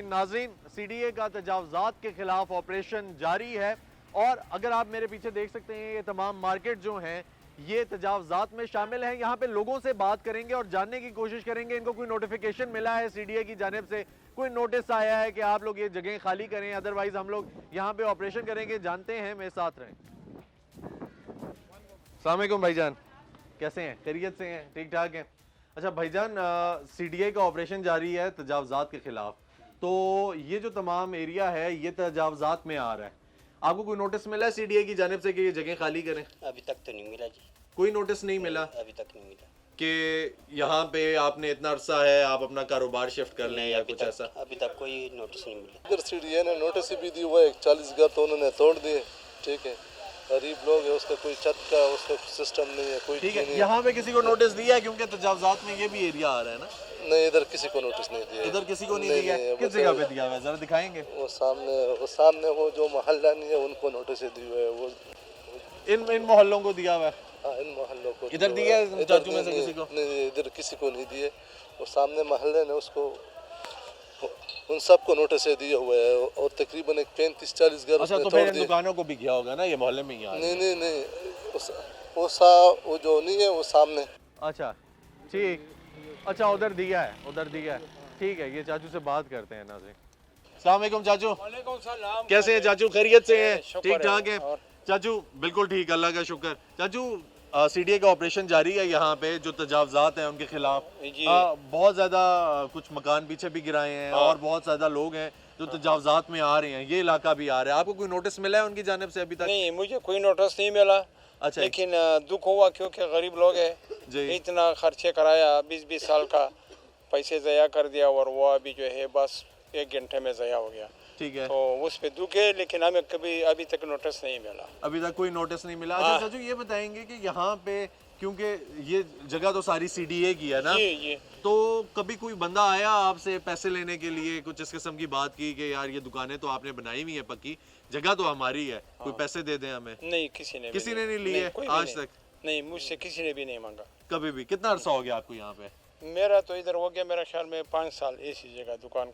नाज़रीन, सीडीए का तजावज़ात के खिलाफ ऑपरेशन जारी है और अगर आप मेरे पीछे देख सकते हैं, ये तमाम मार्केट जो हैं ये तजावज़ात में शामिल हैं। यहाँ पे लोगों से बात करेंगे और जानने की कोशिश करेंगे इनको कोई नोटिफिकेशन मिला है सीडीए की जानिब से, कोई नोटिस आया है कि आप लोग ये जगह खाली करें, अदरवाइज हम लोग यहाँ पे ऑपरेशन करेंगे। जानते हैं, मेरे साथ रहें। अस्सलाम वालेकुम भाईजान, कैसे हैं? खैरियत से हैं? ठीक ठाक हैं? अच्छा भाईजान, सीडीए का ऑपरेशन जारी है तजावज़ात के खिलाफ, तो ये जो तमाम एरिया है ये तजावज़ात में आ रहा है, आपको कोई नोटिस मिला है सीडीए की जानिब से कि ये जगह खाली करें? अभी तक तो नहीं मिला जी, कोई नोटिस नहीं मिला अभी तक नहीं मिला कि यहाँ पे आपने इतना अरसा है, आप अपना कारोबार शिफ्ट कर लें या कुछ ऐसा? अभी तक कोई नोटिस नहीं मिला। इधर सीडीए ने नोटिस भी दी हुआ है, 40 घर तो उन्होंने तोड़ दिए, ठीक है, गरीब लोग है, उसका कोई छत का उसका सिस्टम नहीं है, कोई ठीक है। यहाँ पे किसी को नोटिस दिया है क्योंकि तजावज़ात में ये भी एरिया आ रहा है ना? नहीं, इधर किसी को नोटिस नहीं दिया, इधर किसी को नहीं दिया। किस जगह पे दिया हुआ है, जरा दिखाएंगे? वो सामने वो जो मोहल्ला नहीं है उनको नोटिस दी हुआ है, वो इन मोहल्लों को दिया हुआ है? हाँ, इन मोहल्लों को इधर दिया है चाचू में से किसी को? नहीं, इधर किसी को नहीं दिए, वो सामने मोहल्ले ने उसको उन सबको नोटिस दिया हुआ है और तकरीबन 35-40 घर। अच्छा, तो फिर इन दुकानों को भी गया होगा ना, ये मोहल्ले में ही आ? नहीं, वो जो नहीं है वो सामने। अच्छा ठीक, अच्छा उधर दिया है, उधर दिया है, ठीक है। ये चाचू से बात करते हैं नाज़रीन। अस्सलाम वालेकुम चाचू, कैसे हैं चाचू? खैरियत से हैं? ठीक ठाक है चाचू? बिल्कुल ठीक, अल्लाह का शुक्र। चाचू, सीडीए का ऑपरेशन जारी है यहाँ पे, जो तजावज़ात हैं उनके खिलाफ बहुत ज़्यादा कुछ मकान पीछे भी गिराए हैं और बहुत ज़्यादा लोग हैं जो तजावज़ात में आ रहे हैं, ये इलाका भी आ रहा है। आपको कोई नोटिस मिला है उनकी जानिब से अभी तक? नहीं, मुझे कोई नोटिस नहीं मिला। अच्छा, लेकिन दुख हुआ क्योंकि गरीब लोग हैं, इतना खर्चे कराया, 20-20 साल का पैसे ज़या कर दिया और वो अभी जो है बस 1 घंटे में ज़या हो गया, ठीक है, तो उस पे दुख है। लेकिन हमें कभी अभी तक नोटिस नहीं मिला, अभी तक कोई नोटिस नहीं मिला। अच्छा चाचू, ये बताएंगे कि यहाँ पे क्योंकि ये जगह तो सारी सीडीए की है ना, जी, तो कभी कोई बंदा आया आपसे पैसे लेने के लिए, कुछ इस किस्म की बात की कि यार ये दुकानें तो आपने बनाई हुई है पक्की, जगह तो हमारी है, कोई पैसे दे दें हमें? नहीं, किसी ने नहीं ली है आज तक? नहीं, मुझसे किसी ने भी नहीं मांगा कभी भी। कितना अरसा हो गया आपको यहाँ पे? मेरा तो इधर हो गया, मेरा ख्याल में 5 साल ऐसी जगह दुकान।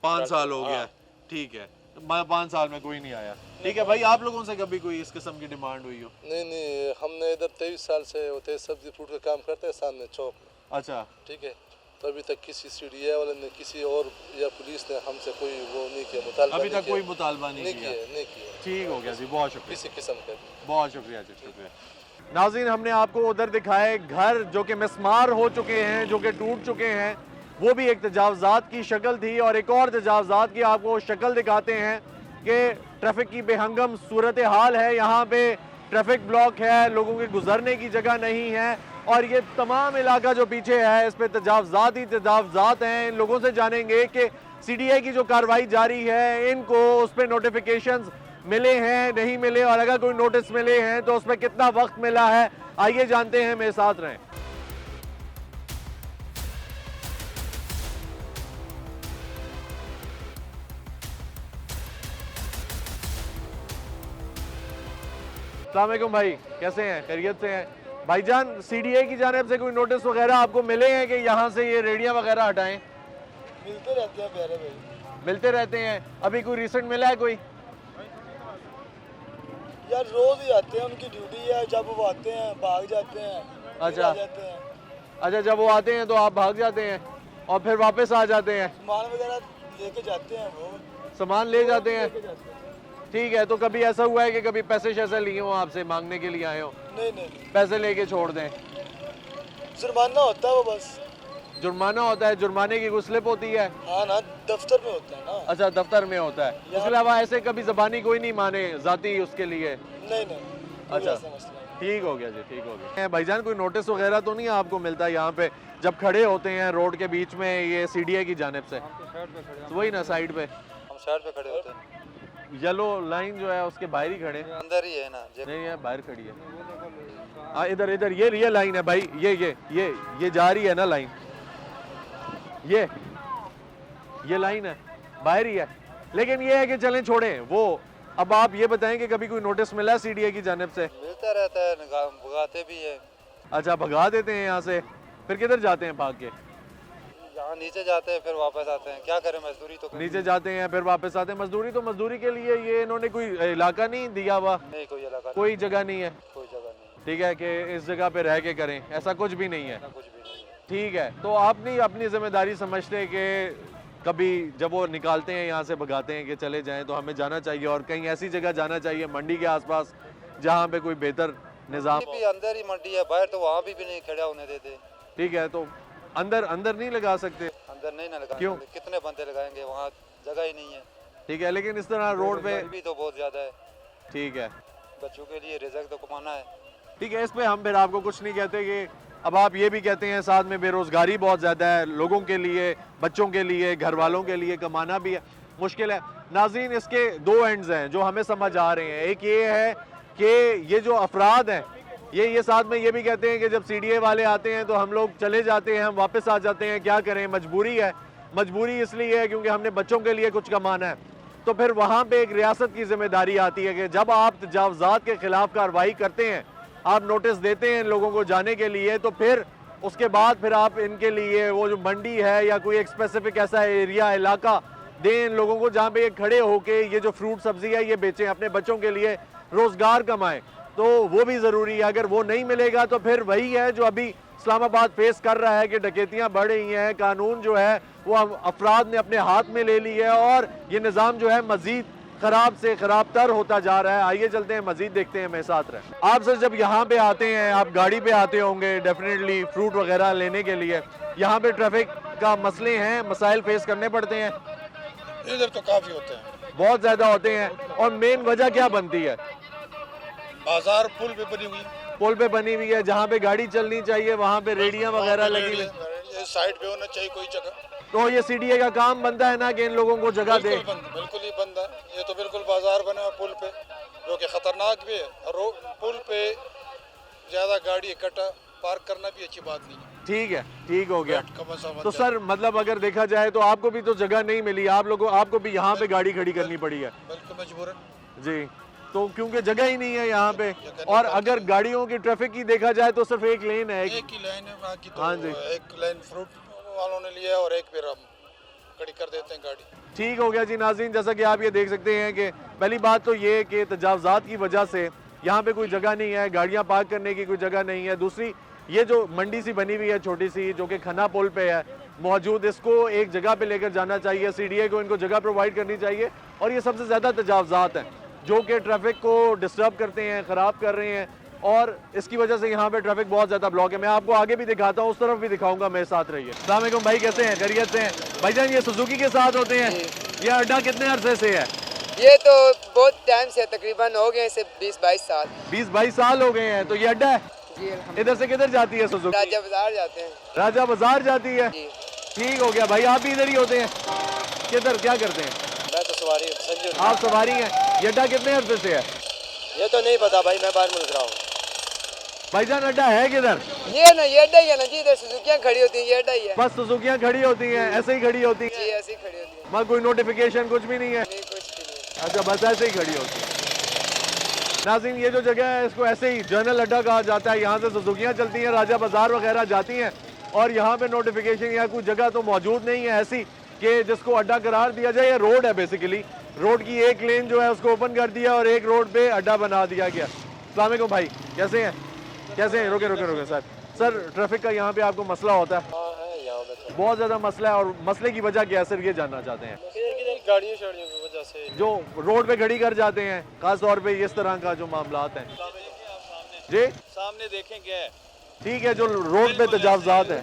5 साल हो गया, ठीक है। 5 साल में कोई नहीं आया। ठीक है भाई, आप लोगों से कभी कोई इस किस्म की डिमांड हुई हो? नहीं, हमने इधर 23 साल से होते सब्जी फ्रूट का काम करते हैं सामने चौक में। अच्छा, ठीक है, तो अभी तक किसी सीडीए वाले ने किसी और या पुलिस ने हमसे कोई वो नहीं किया, मुतालबा अभी नहीं तक किया। कोई मुतालबा नहीं किया। नहीं किया। ठीक हो गया जी, बहुत शुक्रिया, किसी किस्म का। बहुत शुक्रिया जी, शुक्रिया। नाज़रीन, हमने आपको उधर दिखाए घर जो कि मिस्मार हो चुके हैं, जो कि टूट चुके हैं, वो भी एक तजावज़ात की शक्ल थी। और एक और तजावज़ात की आपको शक्ल दिखाते हैं कि ट्रैफिक की बेहंगम सूरत हाल है। यहाँ पे ट्रैफिक ब्लॉक है, लोगों के गुजरने की जगह नहीं है, और ये तमाम इलाका जो पीछे है इस पे तजावज़ात ही तजावज़ात हैं। इन लोगों से जानेंगे कि CDA की जो कार्रवाई जारी है, इनको उस पर नोटिफिकेशंस मिले हैं नहीं मिले, और अगर कोई नोटिस मिले हैं तो उस पर कितना वक्त मिला है। आइए जानते हैं, मेरे साथ रहें। अस्सलाम वालेकुम भाई, कैसे हैं? खैरियत से हैं? भाईजान, CDA की जानिब से कोई नोटिस वगैरह आपको मिले हैं कि यहाँ से ये रेडियाँ वगैरह हटाएं? मिलते रहते हैं प्यारे भाई, मिलते रहते हैं। अभी कोई रिसेंट मिला है कोई? यार रोज ही आते हैं, उनकी ड्यूटी है, जब वो आते हैं भाग जाते हैं। अच्छा। आ जाते हैं, अच्छा, जब वो आते हैं तो आप भाग जाते हैं और फिर वापस आ जाते हैं? सामान वगैरह लेके जाते हैं, वो सामान ले जाते हैं। ठीक है, तो कभी ऐसा हुआ है कि कभी पैसे शैसे लिए हो आपसे, मांगने के लिए आए हो? नहीं, पैसे लेके छोड़ दें? जुर्माना होता है वो बस। जुर्माना होता है? जुर्माने की कोई स्लिप होती है? हाँ ना, दफ्तर में होता है ना। अच्छा, दफ्तर में होता है। इसके अलावा ऐसे कभी ज़बानी कोई नहीं माने जाती उसके लिए? नहीं, अच्छा, ठीक हो गया जी, ठीक हो गया। भाईजान, कोई नोटिस वगैरह तो नहीं आपको मिलता यहाँ पे जब खड़े होते हैं रोड के बीच में ये CDA की जानिब से? तो वही ना, साइड पे हम साइड पे खड़े होते हैं। येलो लाइन जो है उसके बाहर ही खड़े हैं। अंदर ही है ना? नहीं है, बाहर खड़ी है। हाँ, इधर इधर ये लाइन है भाई, ये जा रही है ना लाइन, ये लाइन है, बाहर ही है। लेकिन ये है कि चलें छोड़ें वो। अब आप ये बताएं कि कभी कोई नोटिस मिला CDA की जानिब से? मिलता रहता है, भगाते भी है। अच्छा, भगा देते हैं यहाँ से, फिर किधर जाते हैं भाग के? यहाँ नीचे जाते हैं फिर वापस आते हैं, क्या करें, मजदूरी तो नीचे जाते हैं फिर वापस आते हैं। मजदूरी तो मजदूरी के लिए ये इन्होंने कोई इलाका नहीं दिया हुआ? नहीं, कोई इलाका, कोई जगह नहीं है? कोई जगह नहीं। ठीक है, कि इस जगह पे रह के करें, ऐसा कुछ भी नहीं है? कुछ भी नहीं है। ठीक है, तो आप नहीं अपनी जिम्मेदारी समझते कि कभी जब वो निकालते हैं यहाँ से भगाते हैं कि चले जाएं, तो हमें जाना चाहिए और कहीं ऐसी जगह जाना चाहिए मंडी के आसपास जहाँ पे कोई बेहतर निज़ाम भी अंदर ही मंडी है, बाहर तो वहाँ भी नहीं खड़ा होने देते। ठीक है, तो अंदर नहीं लगा सकते? अंदर नहीं ना लगा, क्यों? कितने बंदे लगाएंगे, वहाँ जगह ही नहीं है। ठीक है, लेकिन इस तरह रोड पे भी तो बहुत ज्यादा है। ठीक है, बच्चों के लिए रिज़्क तो कमाना है। ठीक है, इस पे हम फिर आपको कुछ नहीं कहते कि अब आप ये भी कहते हैं साथ में बेरोजगारी बहुत ज़्यादा है लोगों के लिए, बच्चों के लिए, घर वालों के लिए, कमाना भी है मुश्किल है। नाज़रीन, इसके दो एंड्स हैं जो हमें समझ आ रहे हैं। एक ये है कि ये जो अफराद हैं ये साथ में ये भी कहते हैं कि जब CDA वाले आते हैं तो हम लोग चले जाते हैं, हम वापस आ जाते हैं, क्या करें, मजबूरी है। मजबूरी इसलिए है क्योंकि हमने बच्चों के लिए कुछ कमाना है। तो फिर वहाँ पे एक रियासत की जिम्मेदारी आती है कि जब आप तजावज़ात के खिलाफ कार्रवाई करते हैं, आप नोटिस देते हैं लोगों को जाने के लिए, तो फिर उसके बाद फिर आप इनके लिए वो जो मंडी है या कोई एक स्पेसिफिक ऐसा एरिया, इलाका दें इन लोगों को जहाँ पे ये खड़े होके ये जो फ्रूट सब्जी है ये बेचें, अपने बच्चों के लिए रोज़गार कमाएं। तो वो भी ज़रूरी है। अगर वो नहीं मिलेगा तो फिर वही है जो अभी इस्लामाबाद फेस कर रहा है कि डकैतियाँ बढ़ रही हैं, कानून जो है वो अफराद ने अपने हाथ में ले ली है और ये निज़ाम जो है मज़ीद ख़राब से ख़राब तर होता जा रहा है। आइए चलते हैं, मज़ीद देखते हैं, मेरे साथ रहें। आप सर जब यहाँ पे आते हैं, आप गाड़ी पे आते होंगे डेफिनेटली फ्रूट वगैरह लेने के लिए, यहाँ पे ट्रैफिक का मसले हैं, मसाइल फेस करने पड़ते हैं? इधर तो काफ़ी होते हैं, बहुत ज़्यादा होते हैं। और मेन वजह क्या बनती है? बाजार पुल पे बनी हुई, पुल पे बनी हुई है, जहाँ पे गाड़ी चलनी चाहिए वहाँ पे रेडियाँ वगैरह लगी हुई, साइड पे होना चाहिए कोई जगह। तो ये CDA का काम बनता है ना कि इन लोगों को जगह दे। बिल्कुल ही बंद है, ये तो बिल्कुल बाजार बना है पुल पे, जो कि खतरनाक भी है। और पुल पे ज्यादा गाड़ी इकट्ठा पार्क करना भी अच्छी बात नहीं है। ठीक है, ठीक हो गया। तो सर मतलब अगर देखा जाए तो आपको भी तो जगह नहीं मिली, आपको भी यहाँ पे गाड़ी खड़ी करनी पड़ी है? बिल्कुल मजबूरन जी, तो क्योंकि जगह ही नहीं है यहाँ पे। और अगर गाड़ियों की ट्रैफिक की देखा जाए तो सिर्फ एक लेन है, एक ही लाइन है, बाकी तो हाँ जी, एक लाइन फ्रूट वालों ने लिया और एक फिर हम खड़ी कर देते हैं गाड़ी। ठीक हो गया जी नाज़रीन, जैसा कि आप ये देख सकते हैं कि पहली बात तो ये कि तजावज़ात की वजह से यहाँ पे कोई जगह नहीं है, गाड़ियाँ पार्क करने की कोई जगह नहीं है। दूसरी ये जो मंडी सी बनी हुई है छोटी सी, जो कि खन्ना पुल पे है मौजूद, इसको एक जगह पे लेकर जाना चाहिए, CDA को इनको जगह प्रोवाइड करनी चाहिए। और ये सबसे ज़्यादा तजावज़ात हैं जो कि ट्रैफिक को डिस्टर्ब करते हैं, ख़राब कर रहे हैं, और इसकी वजह से यहाँ पे ट्रैफिक बहुत ज़्यादा ब्लॉक है। मैं आपको आगे भी दिखाता हूँ, उस तरफ भी दिखाऊंगा, मेरे साथ रहिए। अस्सलाम वालेकुम भाई, कैसे हैं? खैरियत से हैं? भाईजान ये सुजुकी के साथ होते हैं, ये अड्डा कितने अरसे से है? ये तो बहुत टाइम से, तकरीबन हो गए इसे 20-22 साल। 20-22 साल हो गए हैं। तो ये अड्डा है, इधर से किधर जाती है सुजुकी? राजा बाजार जाते हैं। राजा बाजार जाती है, ठीक हो गया भाई। आप भी इधर ही होते हैं? किधर क्या करते हैं? मैं तो सवारी संजू। आप सवारी हैं? ये अड्डा कितने अरसे से है? ये तो नहीं पता भाई, मैं बाहर मुल्क रहा हूँ। भाईजान अड्डा है किधर? ये ना, ये अड्डा ही है ना जी, इधर सुजुकियाँ खड़ी होती हैं, ये अड्डा ही है। बस सुजुकियाँ खड़ी होती हैं, ऐसे ही खड़ी होती जी हैं? ऐसी खड़ी होती है। मगर कोई नोटिफिकेशन कुछ भी नहीं है? नहीं, कुछ भी नहीं। अच्छा, बस ऐसे ही खड़ी होती है। नाज़रीन ये जो जगह है इसको ऐसे ही जनरल अड्डा कहा जाता है। यहाँ से सुजुकियाँ चलती हैं, राजा बाजार वगैरह जाती हैं, और यहाँ पे नोटिफिकेशन या कोई जगह तो मौजूद नहीं है ऐसी कि जिसको अड्डा करार दिया जाए। ये रोड है बेसिकली, रोड की एक लेन जो है उसको ओपन कर दिया और एक रोड पे अड्डा बना दिया गया। अस्सलाम वालेकुम भाई, कैसे हैं? कैसे हैं? रुके रुके रुके सर, ट्रैफिक का यहाँ पे आपको मसला होता है? बहुत ज़्यादा मसला है, और मसले की वजह क्या है सर, ये जानना चाहते हैं? गाड़ियों शाड़ियों की वजह से जो रोड पे खड़ी कर जाते हैं, खास तौर पे इस तरह का जो मामलात हैं। जी सामने देखें क्या है, ठीक है, जो रोड पे तजावज़ात है,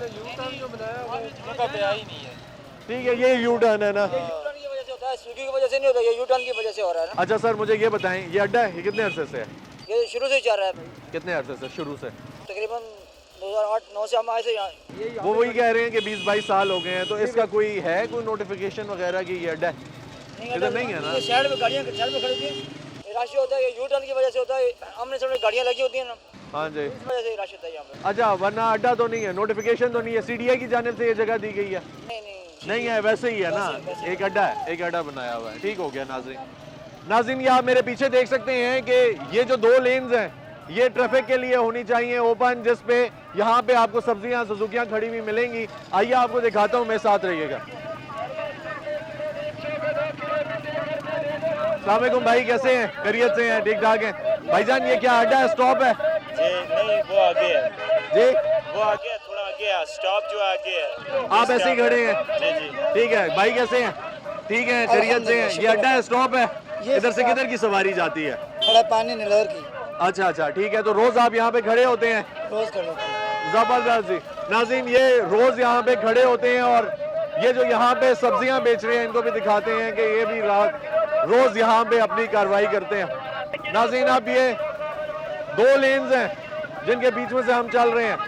ठीक है, ये यू टर्न है ना? स्विगी की वजह से नहीं होता, ये यू-टर्न की वजह से हो रहा है ना। अच्छा सर, मुझे ये बताएं, ये अड्डा है, ये कितने अरसे से है? ये शुरू से ही चल रहा है भाई, कितने अरसे से? शुरू से तकरीबन 2008-9 से हम आए थे यहाँ। वो वही कह रहे हैं कि 20-22 साल हो गए हैं। तो इसका कोई है कोई नोटिफिकेशन वगैरह की ये अड्डा है? इधर नहीं है ना? शहर में गाड़ियाँ शहर में खड़ी होती हैं, रश होता है, ये यू-टर्न की वजह से होता है, आमने सामने गाड़ियाँ लगी होती हैं ना, हाँ जी, इस वजह से रश होता है यहाँ पे। अच्छा, वरना अड्डा तो नहीं है, नोटिफिकेशन तो नहीं है, CDA की जानिब से ये जगह दी गई है? नहीं है, वैसे ही है ना, एक अड्डा है, एक अड्डा बनाया हुआ है। ठीक हो गया नाज़रीन, ये आप मेरे पीछे देख सकते हैं कि ये जो 2 लेन्स हैं ये ट्रैफिक के लिए होनी चाहिए ओपन, जिस पे यहाँ पे आपको सब्जियाँ सुजुकियाँ खड़ी हुई मिलेंगी। आइए आपको दिखाता हूँ, मेरे साथ रहिएगा। अस्सलाम वालेकुम भाई, कैसे हैं? खैरियत से हैं? ठीक ठाक हैं? भाईजान ये क्या अड्डा है, स्टॉप है? जी नहीं, वो आगे है जी, वो आगे है, थोड़ा आगे है, स्टॉप जो आगे है। आप ऐसे ही खड़े हैं? जी जी, ठीक है भाई, कैसे हैं? ठीक है, खैरियत से हैं? ये अड्डा है, स्टॉप है? इधर से किधर की सवारी जाती है? खड़ा पानी नलौर की। अच्छा, ठीक है, तो रोज आप यहाँ पे खड़े होते हैं? रोज खड़े होते हैं। जबरदस्त जी। नाज़रीन ये रोज यहाँ पे खड़े होते हैं, और ये जो यहाँ पे सब्जियाँ बेच रहे हैं इनको भी दिखाते हैं कि ये भी रोज यहाँ पे अपनी कार्रवाई करते हैं। नाज़रीन अब ये 2 लेन्स हैं जिनके बीच में से हम चल रहे हैं।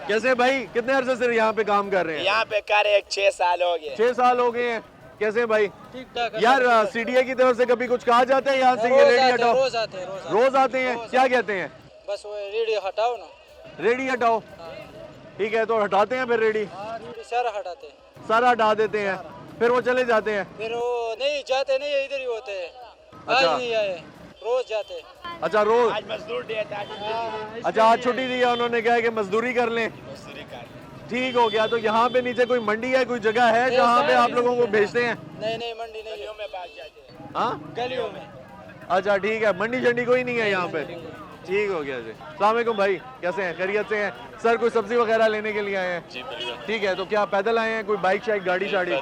कैसे भाई, कितने अरसे से यहाँ पे काम कर रहे हैं? यहाँ पे कर 6 साल हो गए। 6 साल हो गए हैं। कैसे भाई? ठीक ठाक यार CDA की तरफ से कभी कुछ कहा जाता है यहाँ से ये रेडी हटाओ? रोज आते हैं। क्या कहते हैं? बस वो रेडी हटाओ ना। रेडी हटाओ, ठीक है, तो हटाते हैं फिर रेडी? सारा हटाते हैं, सारा हटा देते हैं, फिर वो चले जाते हैं? फिर वो नहीं जाते, नहीं इधर ही होते हैं। अच्छा। आज नहीं आए, रोज जाते हैं। अच्छा, रोज? आज मजदूर डे था। अच्छा, आज छुट्टी दी है उन्होंने, कहा है कि मजदूरी कर लें। ठीक हो गया। तो यहाँ पे नीचे कोई मंडी है, कोई जगह है जहाँ पे आप लोगों को भेजते हैं? नहीं मंडी नहीं, गलियों में भाग जाते हैं। हाँ, गलियों में। अच्छा ठीक है, मंडी शंडी कोई नहीं है यहाँ पे? ठीक हो गया जी। अस्सलाम वालेकुम भाई, कैसे हैं? खैरियत से हैं? सर कोई सब्जी वगैरह लेने के लिए आए हैं? जी बिल्कुल। ठीक है, तो क्या पैदल आए हैं? कोई बाइक शाइक गाड़ी शाड़ी?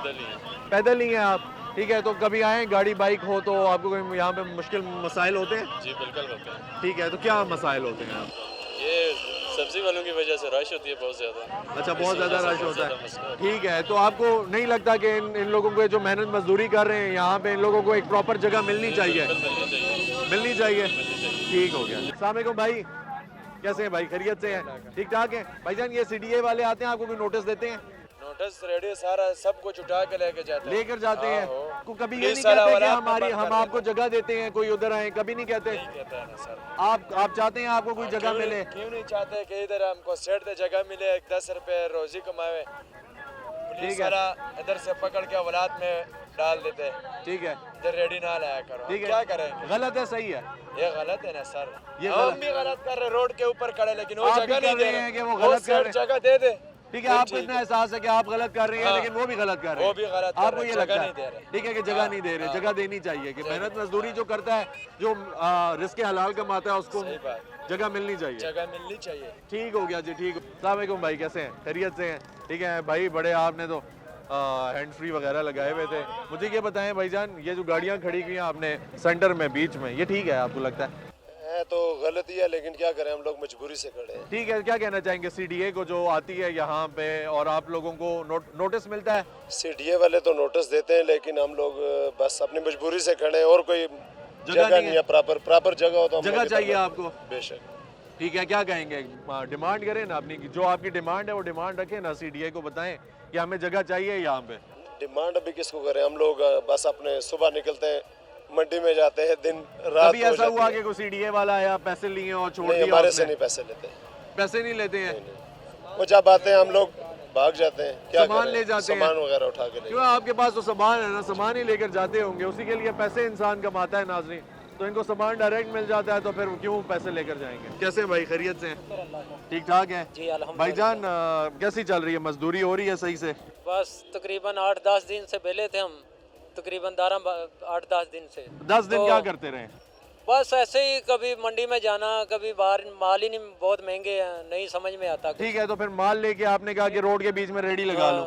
पैदल ही हैं आप? ठीक है, तो कभी आए गाड़ी बाइक हो तो आपको कोई यहाँ पे मुश्किल मसाइल होते हैं? जी बिल्कुल होते हैं। ठीक है, तो क्या मसाइल होते हैं आप? ये सब्जी वालों की वजह से रश होती है बहुत ज़्यादा। अच्छा, बहुत ज़्यादा रश होता है। ठीक है, तो आपको नहीं लगता कि इन लोगों को जो मेहनत मजदूरी कर रहे हैं यहाँ पे, इन लोगों को एक प्रॉपर जगह मिलनी चाहिए? मिलनी चाहिए। ठीक हो गया। अस्सलाम वालेकुम भाई, कैसे हैं भाई? खैरियत से हैं? ठीक ठाक हैं? भाईजान ये CDA वाले आते हैं, आपको कोई नोटिस देते हैं? नोटिस रेडियो सारा सब कुछ उठा के लेके जाते हैं। लेकर जाते हैं? को कभी ये नहीं सारा कहते कि वाला हमारी बंद हम कर आपको जगह देते हैं, कोई उधर आए? कभी नहीं कहते? नहीं कहता है ना सर। आप चाहते हैं आपको कोई जगह मिले? क्यों नहीं चाहते कि इधर हमको सेट दे जगह मिले, 10 रुपए रोजी कमावे। पुलिस सारा इधर से पकड़ के औलाद में डाल देते हैं। ठीक है, इधर रेडी ना लाया करो। ठीक है, क्या करेंगे? गलत है? सही है? ये गलत है ना सर, ये हम भी गलत कर रहे, रोड के ऊपर खड़े, लेकिन वो आप जगह भी नहीं कर दे रहे हैं कि रहे। वो गलत कर रहे हैं। जगह दे दे। ठीक है, आपको इतना एहसास है कि आप गलत कर रही हैं, लेकिन वो भी गलत कर रहे हैं, वो भी गलत कर आपको रहे ये हैं, लगता जगह है नहीं दे रहे। ठीक है कि जगह नहीं दे रहे, जगह देनी चाहिए कि मेहनत मजदूरी जो करता है, जो रिस्क हलाल कमाता है, उसको जगह मिलनी चाहिए, जगह मिलनी चाहिए। ठीक हो गया जी, ठीक। अस्सलाम वालेकुम भाई, कैसे हैं? खैरियत से हैं? ठीक है भाई, बड़े आपने तो हैंड फ्री वगैरह लगाए हुए थे। मुझे ये बताएं भाईजान, ये जो गाड़ियाँ खड़ी हुई हैं आपने सेंटर में बीच में, ये ठीक है आपको लगता है? तो गलती है, लेकिन क्या करें, हम लोग मजबूरी से खड़े हैं। ठीक है, क्या कहना चाहेंगे सीडीए को जो आती है यहाँ पे और आप लोगों को नोटिस मिलता है? सीडीए वाले तो नोटिस देते हैं, लेकिन हम लोग बस अपनी मजबूरी से खड़े हैं, और कोई जगह नहीं है। प्रॉपर जगह हो तो जगह चाहिए आपको? बेशक। ठीक है, क्या कहेंगे, डिमांड करें ना अपनी, जो आपकी डिमांड है वो डिमांड रखें ना, सीडीए को बताएं कि हमें जगह चाहिए यहाँ पे। डिमांड अभी किसको करें, हम लोग बस अपने सुबह निकलते हैं, मंडी में जाते हैं, दिन रात। कभी ऐसा हुआ कि कोई सीडीए वाला आया, पैसे लिए और छोड़ दिया? हमारे से नहीं पैसे लेते। पैसे नहीं लेते हैं? वो जब आते हैं हम लोग भाग जाते हैं, क्या सामान करें? ले जाते हैं, सामान वगैरह उठा के ले। क्यों, आपके पास तो सामान है ना, सामान ही लेकर जाते होंगे, उसी के लिए पैसे इंसान कमाता है नाज़रीन, तो इनको सामान डायरेक्ट मिल जाता है, तो फिर क्यों पैसे लेकर जाएंगे? कैसे भाई, खैरियत से हैं? ठीक ठाक है जी अल्हम्दुलिल्लाह। भाईजान, कैसी चल रही है, मजदूरी हो रही है सही से? बस तकरीबन 8-10 दिन से बेले थे हम, तकरीबन 8-10 दिन से। 10 दिन क्या करते रहे? बस ऐसे ही, कभी मंडी में जाना, कभी बाहर, माल ही नहीं, बहुत महंगे हैं, नहीं समझ में आता। ठीक है, तो फिर माल लेके आपने कहा कि रोड के बीच में रेडी लगा लो,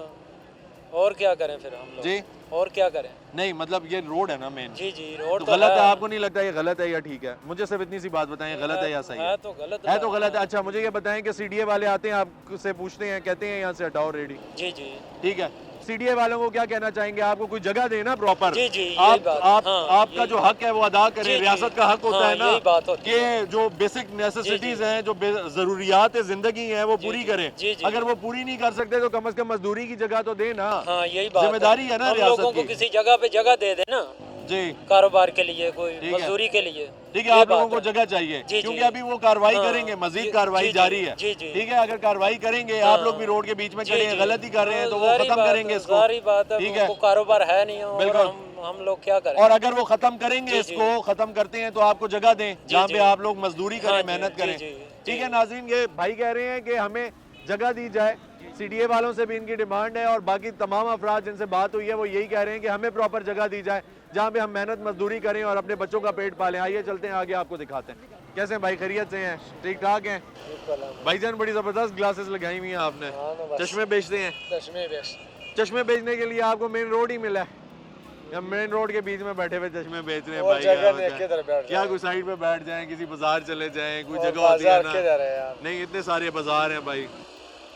और क्या करें फिर हम लोग? जी, और क्या करें? नहीं मतलब ये रोड है ना मेन। जी जी, रोड तो गलत है, आपको नहीं लगता ये गलत है या ठीक है? मुझे सिर्फ इतनी सी बात बताएं, गलत है या सही है? तो गलत है, तो गलत है। अच्छा, मुझे ये बताएं कि सीडीए वाले आते हैं, आपसे पूछते हैं, कहते हैं यहाँ से हटाओ रेडी, जी जी, ठीक है, सीडीए वालों को क्या कहना चाहेंगे, आपको कोई जगह देना प्रॉपर? जी जी, आपका जो हक है वो अदा करें, रियासत का हक होता है ना कि जो बेसिक नेसेसिटीज हैं, जो जरूरियात जिंदगी हैं, वो पूरी करें। अगर वो पूरी नहीं कर सकते तो कम से कम मजदूरी की जगह तो दे ना, यही बात जिम्मेदारी है ना रियासत लोगों को, की। किसी जगह पे जगह दे देना जी, कारोबार के लिए, कोई मजदूरी के लिए। ठीक है, आप लोगों को जगह चाहिए, क्योंकि अभी वो कार्रवाई करेंगे, मजीद कार्रवाई जारी है। ठीक है, अगर कार्रवाई करेंगे, आप लोग भी रोड के बीच में खड़े हैं, गलत ही कर रहे हैं, तो वो खत्म करेंगे इसको। सारी बात है, ठीक है, कारोबार है नहीं, और हम लोग क्या करें? और अगर वो खत्म करेंगे, इसको खत्म करते हैं, तो आपको जगह दें जहाँ पे आप लोग मजदूरी करें, मेहनत करें। ठीक है नाज़रीन, ये भाई कह रहे हैं कि हमें जगह दी जाए, सीडीए वालों से भी इनकी डिमांड है, और बाकी तमाम अफराद जिनसे बात हुई है वो यही कह रहे हैं कि हमें प्रॉपर जगह दी जाए जहाँ पे हम मेहनत मजदूरी करें और अपने बच्चों का पेट पालें। आइए चलते हैं आगे, आपको दिखाते हैं। कैसे हैं भाई, खैरियत से हैं? ठीक ठाक हैं भाईजान? बड़ी ज़बरदस्त ग्लासेस लगाई हुई हैं आपने, चश्मे बेचते हैं? चश्मे बेचने के लिए आपको मेन रोड ही मिला है, या मेन रोड के बीच में बैठे हुए चश्मे बेच रहे हैं भाई? क्या कोई साइड पे बैठ जाएं, किसी बाजार चले जाएं, कोई जगह होती है ना? नहीं, इतने सारे बाजार हैं भाई,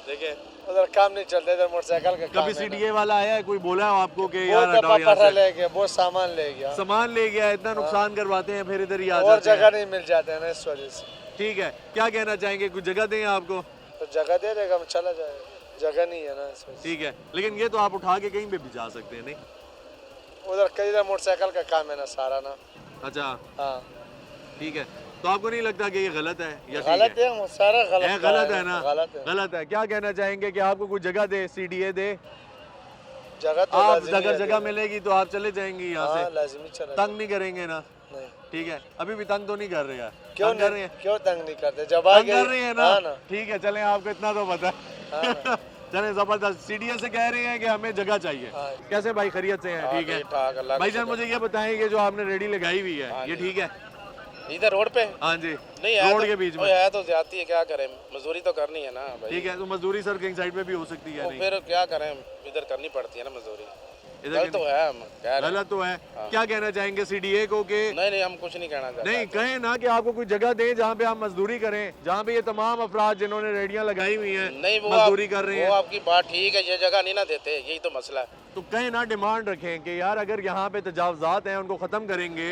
देखिए उधर काम नहीं चलता, इधर मोटरसाइकिल का कभी सीडीए वाला आया है, कोई बोला है आपको कि यार हटाओ यहाँ से? ले गया, बहुत सामान ले गया, सामान ले गया, इतना नुकसान करवाते हैं, फिर इधर ही आ और जाते हैं, जगह नहीं मिल जाते हैं ना, इस वजह से। ठीक है, क्या कहना चाहेंगे, कुछ जगह दें आपको? तो जगह दे देगा, हम चला जाएगा, जगह नहीं है ना इस वजह से। ठीक है, लेकिन ये तो आप उठा के कहीं पे भी जा सकते हैं, नहीं? उधर कई मोटरसाइकिल का काम है ना सारा ना। अच्छा, हाँ ठीक है, तो आपको नहीं लगता कि ये गलत है या गलत है? सारा गलत है, गलत है ना? गलत है। क्या कहना चाहेंगे कि आपको कोई जगह दे, सीडीए दे? जगह तो आप अगर जगह मिलेगी तो आप चले जाएंगे यहाँ से, लाजिमी चला, तंग नहीं करेंगे ना? नहीं। ठीक है, अभी भी तंग तो नहीं कर रहे हैं? क्यों कर रहे हैं? क्यों तंग नहीं करते, जब कर रहे हैं ना? ठीक है, चलें, आपको इतना तो पता है। चले, जबरदस्त। सीडीए से कह रहे हैं कि हमें जगह चाहिए। कैसे भाई, खैरियत से हैं? ठीक है भाईजान, मुझे ये बताएं कि जो आपने रेडी लगाई हुई है, ये ठीक है? इधर रोड पे? हाँ जी, नहीं रोड के बीच में है तो जाती है, क्या करें, मजदूरी तो करनी है ना भाई। ठीक है, तो मजदूरी सर कहीं साइड पे भी हो सकती है, तो नहीं? फिर क्या करें, इधर करनी पड़ती है ना मजदूरी, गलत तो है, गलत तो है। क्या कहना चाहेंगे सीडीए को कि? नहीं, हम कुछ नहीं कहना चाहते। नहीं, कहें ना कि आपको कोई जगह दें जहाँ पे आप मजदूरी करें, जहाँ पे ये तमाम अफराद जिन्होंने रेडियां लगाई हुई हैं नहीं, वो मजदूरी कर रहे हैं। वो आपकी बात ठीक है, ये जगह नहीं ना देते, यही तो मसला है। तो कहें ना, डिमांड रखें कि यार अगर यहाँ पे तजावजात हैं उनको खत्म करेंगे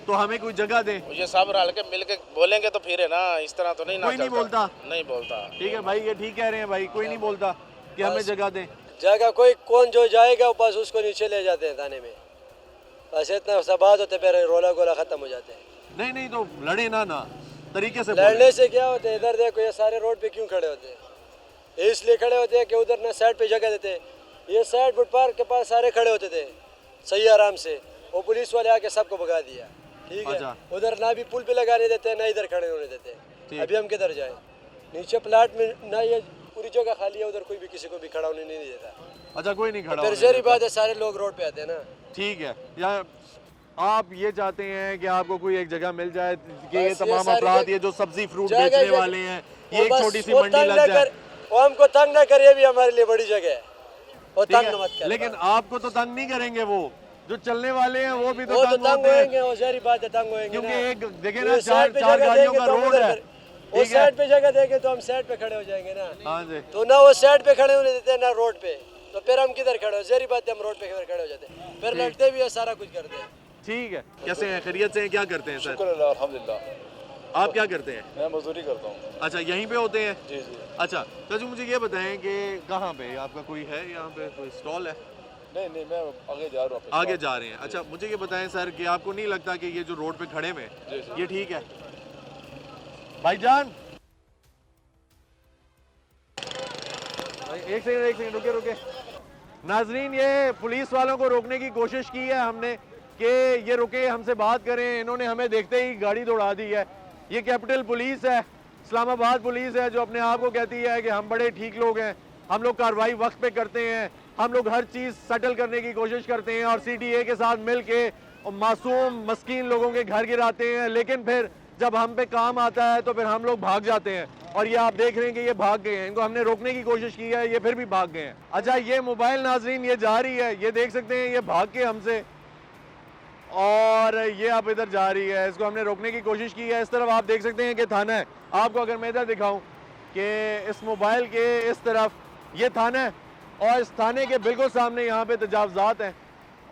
तो हमें कोई जगह दें। ये सब रल के मिल के बोलेंगे तो फिर है ना, इस तरह तो नहीं ना। कोई नहीं बोलता? नहीं बोलता। ठीक है भाई, ये ठीक कह रहे हैं भाई, कोई नहीं बोलता कि हमें जगह दें। जगह कोई कौन जो जाएगा बस उसको नीचे ले जाते हैं थाने में, बस इतना सा बात होते, फिर रोला गोला खत्म हो जाते हैं। नहीं, तो लड़े ना तरीके से लड़ने से क्या होता है, इधर देखो ये सारे रोड पे क्यों खड़े होते हैं, इसलिए खड़े होते हैं कि उधर ना साइड पे जगह देते हैं। ये साइड फुटपाथ के पास सारे खड़े होते थे सही आराम से, वो पुलिस वाले आके सबको भगा दिया। ठीक है, उधर ना भी पुल पे लगाने देते हैं, ना इधर खड़े होने देते हैं। अभी हम किधर जाए, नीचे प्लाट में ना ये पूरी जगह खाली है, उधर कोई भी किसी को भी खड़ा होने नहीं देता। अच्छा, कोई नहीं खड़ा फिर जहरी बात है, सारे लोग रोड पे आते हैं ना। ठीक है, या आप ये चाहते हैं कि आपको कोई एक जगह मिल जाए कि ये तमाम अफराद, ये जो सब्जी फ्रूट बेचने वाले हैं, ये एक छोटी सी मंडी लग जाए, वो हमको तंग न करे, भी हमारे लिए बड़ी जगह है, वो तंग मत कर। लेकिन आपको तो तंग नहीं करेंगे, वो जो चलने वाले हैं वो भी तो तंग होंगे, वो जहरी बात है, तंग होंगे, क्योंकि एक देखिए ना, चार गाड़ियों का रोड है, वो साइड पे जगह देंगे तो हम साइड पे खड़े हो जाएंगे ना। हाँ जी, तो ना वो साइड पे खड़े होने देते हैं ना रोड पे, तो फिर हम किधर खड़े हो, जहरी बात है, हम रोड पे खड़े हो जाते हैं, फिर लड़ते भी है, सारा कुछ करते हैं। ठीक है, कैसे हैं, खैरियत से हैं, क्या करते हैं सर? शुक्र अल्लाह, अल्हम्दुलिल्लाह। आप क्या करते हैं? मैं मजदूरी करता हूँ। अच्छा, यहीं पे होते हैं? जी जी। अच्छा, तो जो मुझे ये बताएं कि कहाँ पे आपका कोई है, यहाँ पे कोई स्टॉल है? नहीं नहीं, मैं आगे जा रहा हूँ। आगे जा रहे हैं। अच्छा, मुझे ये बताएं सर कि आपको नहीं लगता कि ये जो रोड पे खड़े हुए ये ठीक है? भाईजान, एक सेकंड रुके। नाजरीन, ये पुलिस वालों को रोकने की कोशिश की है हमने कि ये रुके, हमसे बात करें, इन्होंने हमें देखते ही गाड़ी दौड़ा दी है। ये कैपिटल पुलिस है, इस्लामाबाद पुलिस है, जो अपने आप को कहती है कि हम बड़े ठीक लोग हैं, हम लोग कार्रवाई वक्त पे करते हैं, हम लोग हर चीज़ सेटल करने की कोशिश करते हैं और CTA के साथ मिल के मासूम मस्कीन लोगों के घर गिराते हैं। लेकिन फिर जब हम पे काम आता है तो फिर हम लोग भाग जाते हैं, और ये आप देख रहे हैं कि ये भाग गए हैं, इनको हमने रोकने की कोशिश की है, ये फिर भी भाग गए हैं। अच्छा, ये मोबाइल नाजरीन ये जा रही है, ये देख सकते हैं, ये भाग के हमसे, और ये अब इधर जा रही है, इसको हमने रोकने की कोशिश की है। इस तरफ आप देख सकते हैं कि थाना है, आपको अगर मैं इधर दिखाऊं कि इस मोबाइल के इस तरफ ये थाना है, और इस थाने के बिल्कुल सामने यहाँ पे तजावज़ात हैं,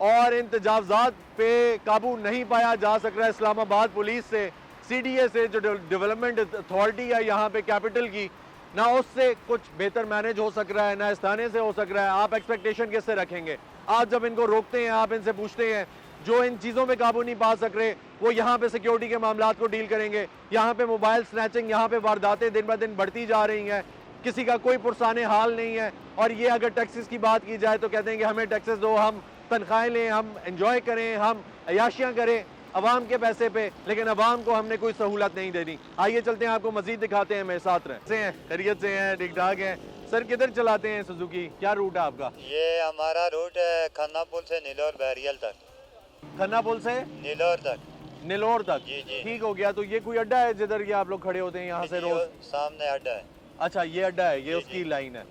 और इन तजावज़ात पे काबू नहीं पाया जा सक रहा है इस्लामाबाद पुलिस से, CDA से, जो डेवलपमेंट अथॉरिटी है यहाँ पे कैपिटल की, ना उससे कुछ बेहतर मैनेज हो सक रहा है, ना इस थाने से हो सक रहा है। आप एक्सपेक्टेशन किससे रखेंगे? आप जब इनको रोकते हैं, आप इनसे पूछते हैं, जो इन चीज़ों पे काबू नहीं पा सक रहे, वो यहाँ पे सिक्योरिटी के मामलात को डील करेंगे। यहाँ पे मोबाइल स्नैचिंग, यहाँ पे वारदातें दिन ब दिन बढ़ती जा रही हैं, किसी का कोई पुरसाने हाल नहीं है। और ये अगर टैक्सेस की बात की जाए तो कहते हैं कि हमें टैक्सेस दो, हम तनख्वाहें लें, हम एंजॉय करें, हम अयाशियाँ करें अवाम के पैसे पे, लेकिन अवाम को हमने कोई सहूलत नहीं देनी। आइए चलते हैं, आपको मजीद दिखाते हैं, मेरे साथ रहें। से हैं, खैरियत से हैं, ठीक ठाक हैं सर? किधर चलाते हैं सुजुकी, क्या रूट है आपका? ये हमारा रूट है खन्ना पुल से नीलोर बहरियल तक। खन्ना पुल से नीलोर तक? नीलोर तक, जी जी। ठीक हो गया। तो ये कोई अड्डा है जिधर ये आप लोग खड़े होते हैं यहाँ से रोज? सामने अड्डा है। अच्छा, ये अड्डा है, ये उसकी लाइन है,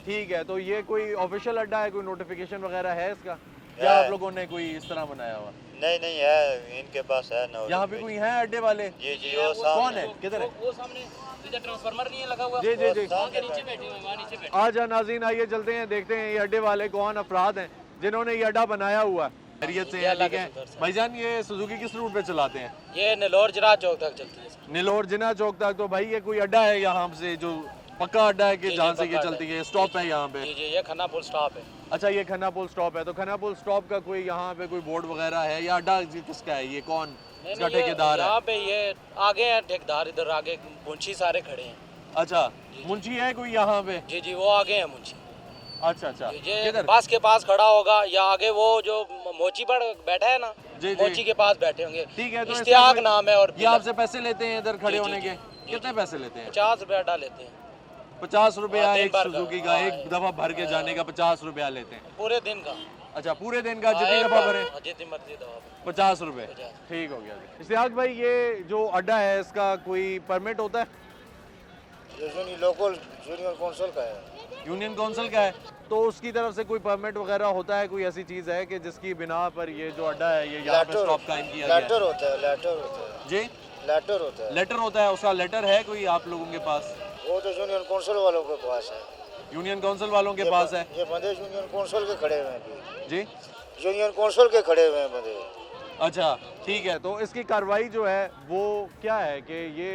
ठीक है। तो ये कोई ऑफिशियल अड्डा है, कोई नोटिफिकेशन वगैरह है इसका, या आप लोगों ने कोई इस तरह बनाया हुआ? नहीं नहीं है, इनके पास है। यहाँ पे कोई है अड्डे वाले? जी जी, वो कौन है, किधर है? वो सामने इधर ट्रांसफार्मर नहीं है लगा हुआ? जी जी जी, के नीचे बैठे हुए, वहाँ नीचे बैठे। आज नाज़रीन आइए चलते हैं, देखते हैं ये अड्डे वाले कौन अफराद हैं जिन्होंने ये अड्डा बनाया हुआ है। खैरियत से हैं, ठीक है भाईजान? ये सुजुकी किस रूट पे चलाते हैं? ये नेलोर जिना चौक तक चलती है। नेलोर जिना चौक तक? तो भाई ये कोई अड्डा है यहाँ से, जो पक्का अड्डा है कि जहाँ से ये चलती है, स्टॉप है यहाँ पे? जी जी, ये खन्ना पुल स्टॉप है। अच्छा, ये खन्ना पुल स्टॉप है। तो खन्ना पुल स्टॉप का कोई यहाँ पे कोई बोर्ड वगैरह है, या अड्डा किसका है, ये कौन इसका ठेकेदार है? यहाँ पे ये आगे है ठेकेदार, इधर आगे मुंशी सारे खड़े हैं। अच्छा, मुंशी है कोई यहाँ पे? जी जी, वो आगे है मुंशी। अच्छा अच्छा, ये बस के पास खड़ा होगा, या आगे वो जो मोची पर बैठा है ना, मोची के पास बैठे होंगे। ठीक है, तो इश्तियाक नाम है। और ये आपसे पैसे लेते हैं इधर खड़े होने के? कितने पैसे लेते हैं? 50 रुपया अड्डा लेते हैं। 50 रुपया एक सुजुकी का, एक दफा भर के जाने का 50 रुपया लेते हैं पूरे दिन का? अच्छा, पूरे दिन का, जितनी दफा भरे? जितनी मर्जी दफा 50 रुपए, ठीक हो गया। इश्तियाक भाई, ये जो अड्डा है इसका कोई परमिट होता है? ये लोकल यूनियन काउंसिल का है। यूनियन काउंसिल का है, तो उसकी तरफ से कोई परमिट वगैरह होता है? कोई ऐसी चीज़ है कि जिसकी बिना पर ये जो अड्डा है ये यहाँ पे स्टॉप कायम किया गया? लेटर होता है, लेटर होता है जी, लेटर होता है। लेटर होता है, उसका लेटर है कोई आप लोगों के पास? वो तो यूनियन काउंसिल वालों के पास है। यूनियन काउंसिल वालों के पास है? ये बंदे यूनियन काउंसिल के खड़े हुए हैं जी, यूनियन काउंसिल के खड़े हुए हैं बंदे। अच्छा ठीक है, तो इसकी कार्रवाई जो है वो क्या है कि ये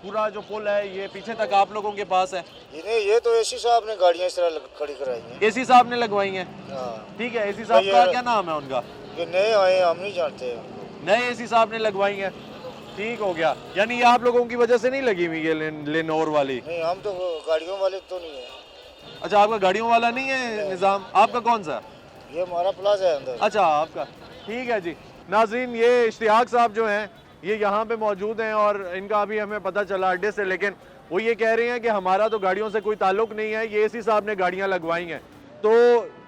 पूरा जो पुल है ये पीछे तक आप लोगों के पास है? ये तो एसी साहब ने गाड़ियाँ इस तरह खड़ी कराई हैं। एसी साहब ने लगवाई हैं? ठीक है, एसी साहब का क्या नाम है उनका? ये नए आए हैं, हम नहीं जानते। नए एसी साहब ने लगवाई हैं, ठीक हो गया। यानी ये आप लोगों की वजह से नहीं लगी हुई ये लेनोर वाली? नहीं, हम तो गाड़ियों वाले तो नहीं है। अच्छा, आपका गाड़ियों वाला नहीं है निज़ाम? आपका कौन सा? ये हमारा प्लाजा है अंदर। अच्छा, आपका, ठीक है जी। नाज़रीन, ये इश्तियाक साहब जो हैं ये यहाँ पे मौजूद हैं और इनका अभी हमें पता चला अड्डे से, लेकिन वो ये कह रहे हैं कि हमारा तो गाड़ियों से कोई ताल्लुक नहीं है, ये एसी साहब ने गाड़ियां लगवाई हैं। तो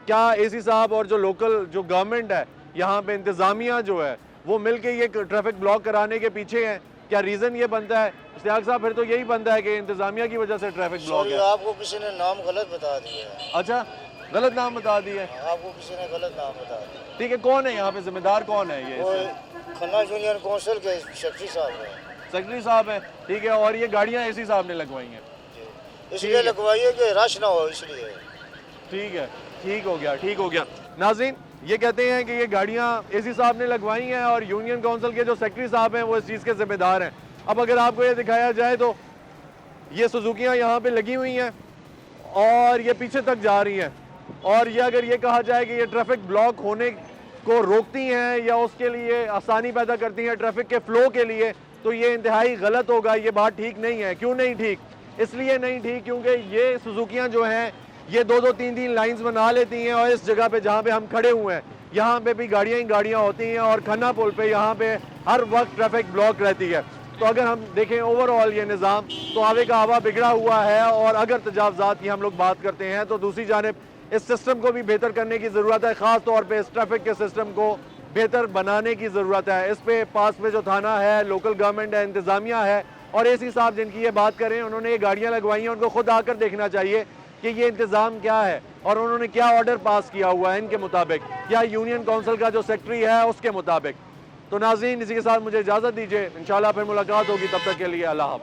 क्या एसी साहब और जो लोकल जो गवर्नमेंट है यहाँ पे इंतज़ामिया जो है वो मिलके ये ट्रैफिक ब्लॉक कराने के पीछे हैं? क्या रीज़न ये बनता है इश्तियाक साहब? फिर तो यही बनता है कि इंतज़ामिया की वजह से ट्रैफिक ब्लॉक है। आपको किसी ने नाम गलत बता दिया है। अच्छा, गलत नाम बता दिया है? आपको किसी ने गलत नाम बता दिया। ठीक है, कौन है यहाँ पे जिम्मेदार, कौन है ये? खन्ना यूनियन काउंसिल के सेक्रेटरी साहब है। सेक्रेटरी साहब है, ठीक है। और ये गाड़ियाँ एसी साहब ने लगवाई हैं? इसलिए लगवाई है कि रश ना हो, इसलिए। ठीक है, ठीक हो गया, ठीक हो गया। नाज़रीन, ये कहते हैं कि ये गाड़ियाँ एसी साहब ने लगवाई हैं और यूनियन काउंसिल के जो सेक्रेटरी साहब हैं वो इस चीज़ के जिम्मेदार हैं। अब अगर आपको ये दिखाया जाए तो ये सुजुकियाँ यहाँ पे लगी हुई हैं और ये पीछे तक जा रही हैं, और ये अगर ये कहा जाए कि ये ट्रैफिक ब्लॉक होने को रोकती हैं या उसके लिए आसानी पैदा करती हैं ट्रैफिक के फ़्लो के लिए, तो ये इंतहाई गलत होगा। ये बात ठीक नहीं है। क्यों नहीं ठीक? इसलिए नहीं ठीक क्योंकि ये सुजुकियाँ जो हैं ये 2-2, 3-3 लाइंस बना लेती हैं और इस जगह पे जहाँ पे हम खड़े हुए हैं यहाँ पे भी गाड़ियाँ ही गाड़ियाँ होती हैं और खन्ना पुल पे यहाँ पे हर वक्त ट्रैफिक ब्लॉक रहती है। तो अगर हम देखें ओवरऑल ये निज़ाम तो आवे का हवा बिगड़ा हुआ है, और अगर तजावज़ात की हम लोग बात करते हैं तो दूसरी जानिब इस सिस्टम को भी बेहतर करने की ज़रूरत है। ख़ास तौर पर इस ट्रैफिक के सिस्टम को बेहतर बनाने की ज़रूरत है। इस पे पास में जो थाना है, लोकल गवर्नमेंट है, इंतज़ामिया है और एसी साहब जिनकी ये बात करें, उन्होंने ये गाड़ियाँ लगवाई हैं, उनको खुद आकर देखना चाहिए कि ये इंतज़ाम क्या है और उन्होंने क्या ऑर्डर पास किया हुआ है इनके मुताबिक या यूनियन काउंसिल का जो सेक्रेटरी है उसके मुताबिक। तो नाज़रीन, इसी के साथ मुझे इजाज़त दीजिए, इंशाल्लाह फिर मुलाकात होगी, तब तक के लिए अल्लाह हाफ़िज़।